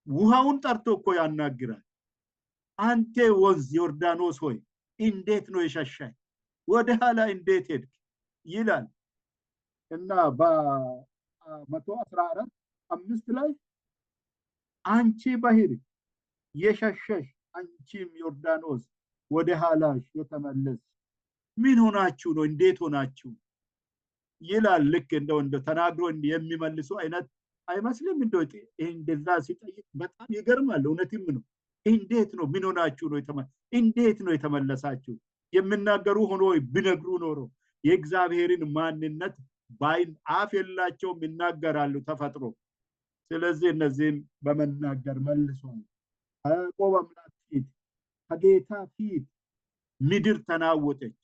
ውሃውን ጠርቶ እኮ ያናግራል። አንተ ወንዝ ዮርዳኖስ ሆይ እንዴት ነው የሸሻኝ? ወደ ኋላ እንዴት ሄድክ ይላል እና በ114 5 ላይ አንቺ ባህር የሸሸሽ አንቺም ዮርዳኖስ ወደ ኋላሽ የተመለስ ምን ሆናችሁ ነው? እንዴት ሆናችሁ ይላል። ልክ እንደው ተናግሮ የሚመልሱ አይነት አይመስልም? እንደዛ ሲጠይቅ በጣም ይገርማል። እውነትም ነው። እንዴት ነው? ምን ሆናችሁ ነው? እንዴት ነው የተመለሳችሁ? የሚናገሩ ሆኖ ቢነግሩ ኖሮ የእግዚአብሔርን ማንነት ባይን አፍ የላቸውም፣ ይናገራሉ ተፈጥሮ። ስለዚህ እነዚህም በመናገር መልሷል። ያዕቆብ አምላክ ፊት ከጌታ ፊት ምድር ተናወጠች፣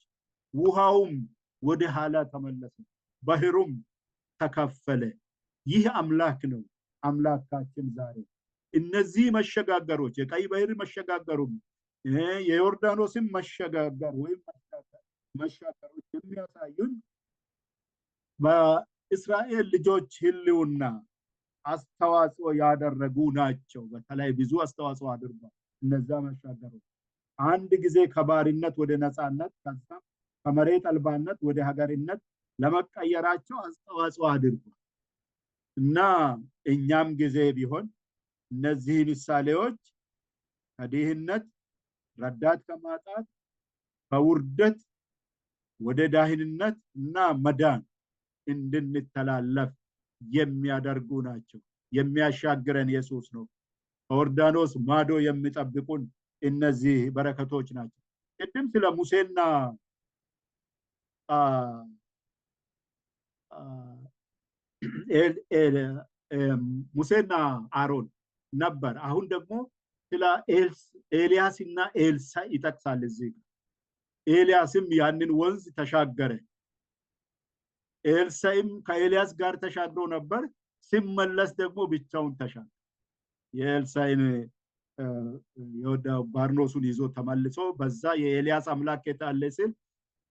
ውሃውም ወደ ኋላ ተመለሰ፣ ባህሩም ተከፈለ። ይህ አምላክ ነው አምላካችን ዛሬ። እነዚህ መሸጋገሮች የቀይ ባህር መሸጋገሩም የዮርዳኖስን መሸጋገር ወይም መሻገሮች የሚያሳዩን በእስራኤል ልጆች ህልውና አስተዋጽኦ ያደረጉ ናቸው። በተለይ ብዙ አስተዋጽኦ አድርጓል። እነዛ መሻገሮች አንድ ጊዜ ከባርነት ወደ ነፃነት ከዛ ከመሬት አልባነት ወደ ሀገርነት ለመቀየራቸው አስተዋጽኦ አድርጓል እና እኛም ጊዜ ቢሆን እነዚህ ምሳሌዎች ከድህነት ረዳት ከማጣት ከውርደት ወደ ዳህንነት እና መዳን እንድንተላለፍ የሚያደርጉ ናቸው። የሚያሻግረን ኢየሱስ ነው። ከዮርዳኖስ ማዶ የሚጠብቁን እነዚህ በረከቶች ናቸው። ቅድም ስለ ሙሴና አሮን ነበር። አሁን ደግሞ ስለ ኤልያስና ኤልሳ ይጠቅሳል። እዚህ ኤልያስም ያንን ወንዝ ተሻገረ፣ ኤልሳዕም ከኤልያስ ጋር ተሻግሮ ነበር። ሲመለስ ደግሞ ብቻውን ተሻገረ። የኤልሳዕን ባርኖሱን ይዞ ተመልሶ በዛ የኤልያስ አምላክ የታለ ሲል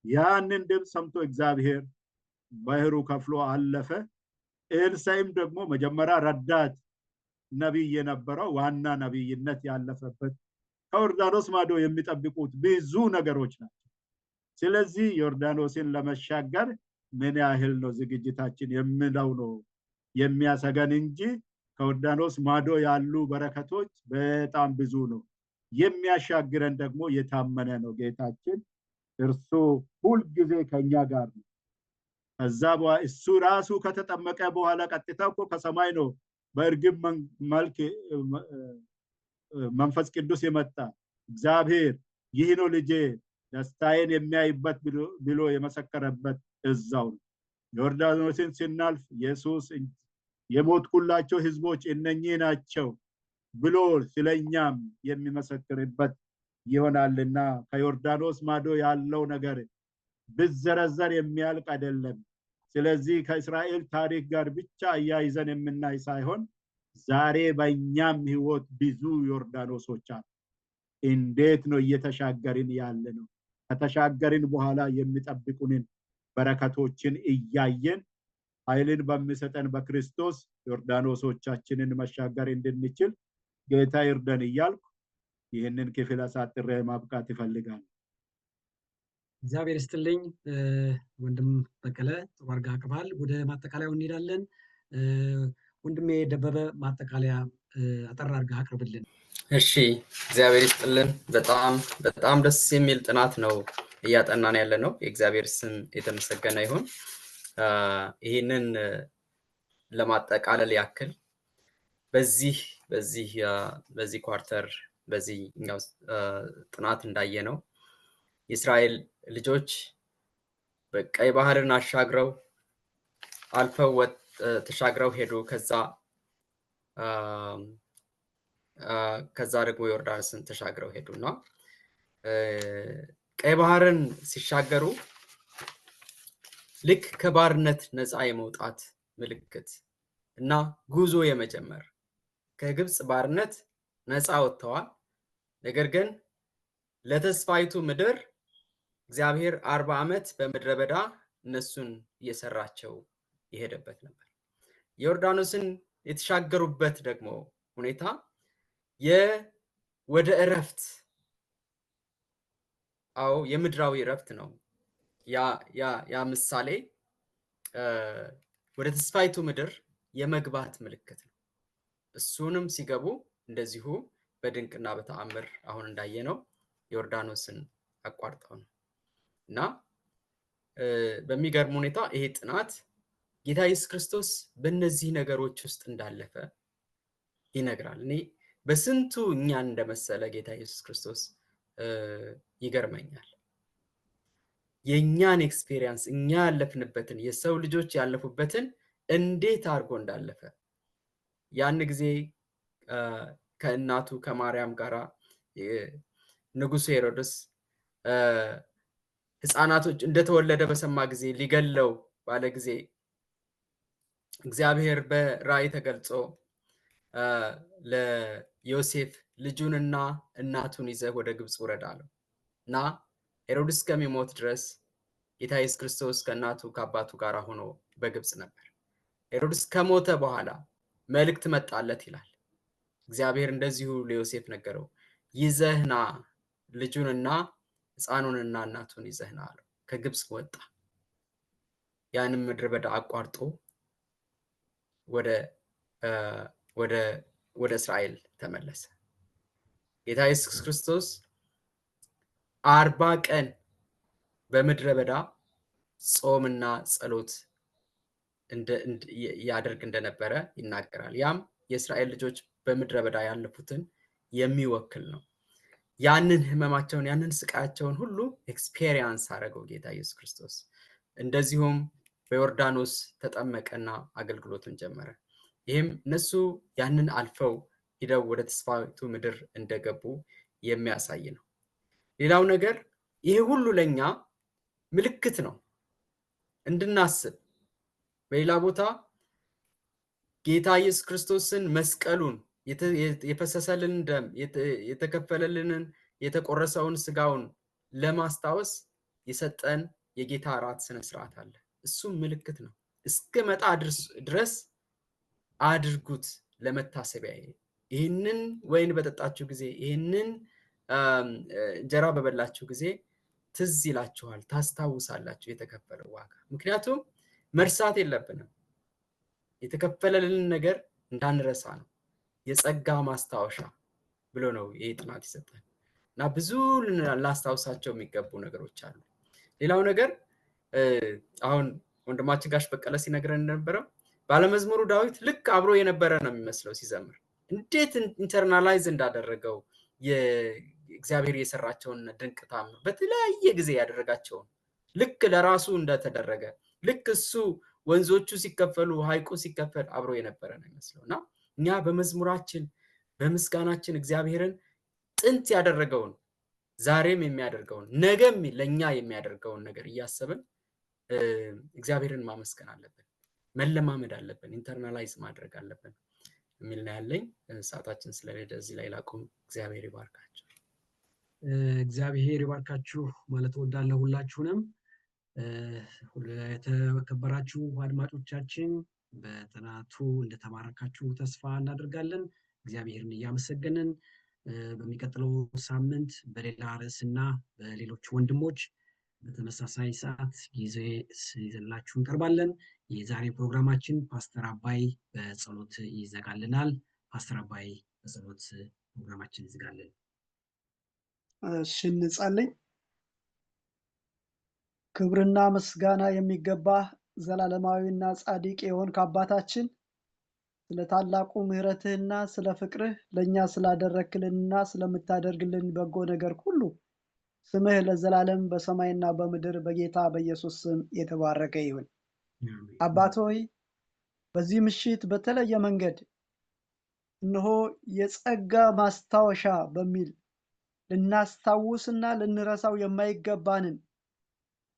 ያንን ድምፅ ሰምቶ እግዚአብሔር ባህሩ ከፍሎ አለፈ። ኤልሳዕም ደግሞ መጀመሪያ ረዳት ነቢይ የነበረው ዋና ነቢይነት ያለፈበት ከዮርዳኖስ ማዶ የሚጠብቁት ብዙ ነገሮች ናቸው። ስለዚህ ዮርዳኖስን ለመሻገር ምን ያህል ነው ዝግጅታችን የሚለው ነው የሚያሰገን እንጂ ከዮርዳኖስ ማዶ ያሉ በረከቶች በጣም ብዙ ነው። የሚያሻግረን ደግሞ የታመነ ነው ጌታችን። እርሱ ሁል ጊዜ ከኛ ጋር ነው። ከዛ በኋላ እሱ ራሱ ከተጠመቀ በኋላ ቀጥታ እኮ ከሰማይ ነው በእርግብ መልክ መንፈስ ቅዱስ የመጣ እግዚአብሔር ይህ ነው ልጄ ደስታዬን የሚያይበት ብሎ የመሰከረበት እዛው ነው። ዮርዳኖስን ስናልፍ ኢየሱስ የሞትኩላቸው ህዝቦች እነኚህ ናቸው ብሎ ስለኛም የሚመሰክርበት ይሆናልና ከዮርዳኖስ ማዶ ያለው ነገር ብዘረዘር የሚያልቅ አይደለም። ስለዚህ ከእስራኤል ታሪክ ጋር ብቻ አያይዘን የምናይ ሳይሆን ዛሬ በእኛም ህይወት ብዙ ዮርዳኖሶች አሉ። እንዴት ነው እየተሻገርን ያለ ነው? ከተሻገርን በኋላ የሚጠብቁንን በረከቶችን እያየን ኃይልን በሚሰጠን በክርስቶስ ዮርዳኖሶቻችንን መሻገር እንድንችል ጌታ ይርዳን እያልኩ ይህንን ክፍል አሳጥሬ ማብቃት ይፈልጋል። እግዚአብሔር ይስጥልኝ ወንድም በቀለ፣ ጥሩ አድርገህ አቅርበሃል። ወደ ማጠቃለያው እንሄዳለን። ወንድሜ ደበበ ማጠቃለያ አጠር አድርገህ አቅርብልን። እሺ፣ እግዚአብሔር ይስጥልን። በጣም ደስ የሚል ጥናት ነው እያጠናን ያለ ነው። የእግዚአብሔር ስም የተመሰገነ ይሁን። ይህንን ለማጠቃለል ያክል በዚህ ኳርተር በዚህኛው ጥናት እንዳየ ነው የእስራኤል ልጆች በቀይ ባህርን አሻግረው አልፈው ተሻግረው ሄዱ። ከዛ ደግሞ ዮርዳኖስን ተሻግረው ሄዱና ቀይ ባህርን ሲሻገሩ ልክ ከባርነት ነፃ የመውጣት ምልክት እና ጉዞ የመጀመር ከግብጽ ባርነት ነፃ ወጥተዋል። ነገር ግን ለተስፋይቱ ምድር እግዚአብሔር 40 ዓመት በምድረ በዳ እነሱን እየሰራቸው የሄደበት ነበር። ዮርዳኖስን የተሻገሩበት ደግሞ ሁኔታ ወደ እረፍት የምድራዊ እረፍት ነው። ያ ምሳሌ ወደ ተስፋይቱ ምድር የመግባት ምልክት ነው። እሱንም ሲገቡ እንደዚሁ በድንቅና በተአምር አሁን እንዳየነው ዮርዳኖስን አቋርጠው ነው እና በሚገርም ሁኔታ ይሄ ጥናት ጌታ ኢየሱስ ክርስቶስ በእነዚህ ነገሮች ውስጥ እንዳለፈ ይነግራል። እኔ በስንቱ እኛን እንደመሰለ ጌታ ኢየሱስ ክርስቶስ ይገርመኛል። የእኛን ኤክስፔሪየንስ እኛ ያለፍንበትን የሰው ልጆች ያለፉበትን እንዴት አድርጎ እንዳለፈ ያን ጊዜ ከእናቱ ከማርያም ጋራ ንጉሱ ሄሮድስ ህፃናቶች እንደተወለደ በሰማ ጊዜ ሊገለው ባለ ጊዜ እግዚአብሔር በራእይ ተገልጾ ለዮሴፍ ልጁንና እናቱን ይዘህ ወደ ግብጽ ውረድ አለው እና ሄሮድስ ከሚሞት ድረስ ጌታ ኢየሱስ ክርስቶስ ከእናቱ ከአባቱ ጋር ሆኖ በግብጽ ነበር። ሄሮድስ ከሞተ በኋላ መልእክት መጣለት ይላል። እግዚአብሔር እንደዚሁ ለዮሴፍ ነገረው፣ ይዘህና ልጁንና ህፃኑንና እናቱን ይዘህና አለው። ከግብጽ ወጣ። ያንም ምድረ በዳ አቋርጦ ወደ እስራኤል ተመለሰ። ጌታ ኢየሱስ ክርስቶስ 40 ቀን በምድረ በዳ ጾምና ጸሎት ያደርግ እንደነበረ ይናገራል። ያም የእስራኤል ልጆች በምድረ በዳ ያለፉትን የሚወክል ነው። ያንን ህመማቸውን ያንን ስቃያቸውን ሁሉ ኤክስፔሪየንስ አደረገው ጌታ ኢየሱስ ክርስቶስ። እንደዚሁም በዮርዳኖስ ተጠመቀና አገልግሎቱን ጀመረ። ይህም እነሱ ያንን አልፈው ሄደው ወደ ተስፋይቱ ምድር እንደገቡ የሚያሳይ ነው። ሌላው ነገር ይሄ ሁሉ ለኛ ምልክት ነው እንድናስብ። በሌላ ቦታ ጌታ ኢየሱስ ክርስቶስን መስቀሉን የፈሰሰልን ደም የተከፈለልንን የተቆረሰውን ስጋውን ለማስታወስ የሰጠን የጌታ እራት ስነ ስርዓት አለ። እሱም ምልክት ነው። እስከመጣ ድረስ አድርጉት ለመታሰቢያ። ይህንን ወይን በጠጣችሁ ጊዜ ይህንን እንጀራ በበላችሁ ጊዜ ትዝ ይላችኋል፣ ታስታውሳላችሁ የተከፈለው ዋጋ። ምክንያቱም መርሳት የለብንም። የተከፈለልን ነገር እንዳንረሳ ነው። የጸጋ ማስታወሻ ብሎ ነው ይሄ ጥናት ይሰጣል። እና ብዙ ላስታውሳቸው የሚገቡ ነገሮች አሉ። ሌላው ነገር አሁን ወንድማችን ጋሽ በቀለ ሲነግረን እንደነበረው ባለመዝሙሩ ዳዊት ልክ አብሮ የነበረ ነው የሚመስለው ሲዘምር። እንዴት ኢንተርናላይዝ እንዳደረገው የእግዚአብሔር የሰራቸውን ድንቅ ታምር በተለያየ ጊዜ ያደረጋቸውን ልክ ለራሱ እንደተደረገ ልክ እሱ ወንዞቹ ሲከፈሉ ሐይቁ ሲከፈል አብሮ የነበረ ነው የሚመስለው። እና እኛ በመዝሙራችን በምስጋናችን እግዚአብሔርን ጥንት ያደረገውን ዛሬም የሚያደርገውን ነገም ለኛ የሚያደርገውን ነገር እያሰብን እግዚአብሔርን ማመስገን አለብን፣ መለማመድ አለብን፣ ኢንተርናላይዝ ማድረግ አለብን የሚል ነው ያለኝ። ሰዓታችን ስለሌለ እዚህ ላይ ላቁም። እግዚአብሔር ይባርካችሁ። እግዚአብሔር ይባርካችሁ ማለት እወዳለሁ ሁላችሁንም። የተከበራችሁ አድማጮቻችን በጥናቱ እንደተማረካችሁ ተስፋ እናደርጋለን። እግዚአብሔርን እያመሰገንን በሚቀጥለው ሳምንት በሌላ ርዕስና በሌሎች ወንድሞች በተመሳሳይ ሰዓት ጊዜ ይዘንላችሁ እንቀርባለን። የዛሬ ፕሮግራማችን ፓስተር አባይ በጸሎት ይዘጋልናል። ፓስተር አባይ በጸሎት ፕሮግራማችን ይዘጋልን። እሺ እንጸልይ። ክብርና ምስጋና የሚገባ ዘላለማዊና ጻድቅ የሆንክ አባታችን ስለ ታላቁ ምህረትህና ስለ ፍቅርህ ለኛ ስላደረክልንና ስለምታደርግልን በጎ ነገር ሁሉ ስምህ ለዘላለም በሰማይና በምድር በጌታ በኢየሱስ ስም የተባረከ ይሁን። አባት ሆይ በዚህ ምሽት በተለየ መንገድ እነሆ የጸጋ ማስታወሻ በሚል ልናስታውስና ልንረሳው የማይገባንን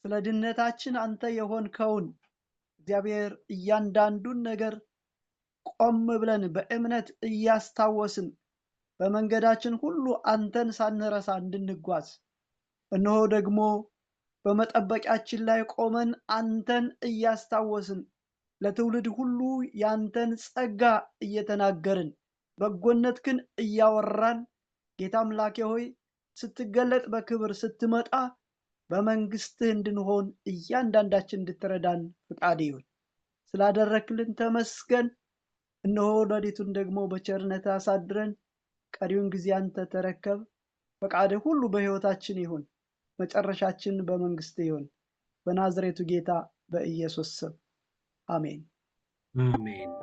ስለ ድነታችን አንተ የሆንከውን እግዚአብሔር እያንዳንዱን ነገር ቆም ብለን በእምነት እያስታወስን በመንገዳችን ሁሉ አንተን ሳንረሳ እንድንጓዝ እነሆ ደግሞ በመጠበቂያችን ላይ ቆመን አንተን እያስታወስን ለትውልድ ሁሉ ያንተን ጸጋ እየተናገርን በጎነትህን እያወራን ጌታ አምላኬ ሆይ ስትገለጥ በክብር ስትመጣ በመንግስትህ እንድንሆን እያንዳንዳችን እንድትረዳን ፍቃድ ይሁን። ስላደረክልን ተመስገን። እነሆ ሌሊቱን ደግሞ በቸርነት አሳድረን ቀሪውን ጊዜ አንተ ተረከብ። ፈቃድህ ሁሉ በሕይወታችን ይሁን፣ መጨረሻችን በመንግስት ይሁን። በናዝሬቱ ጌታ በኢየሱስ ስም አሜን። አሜን።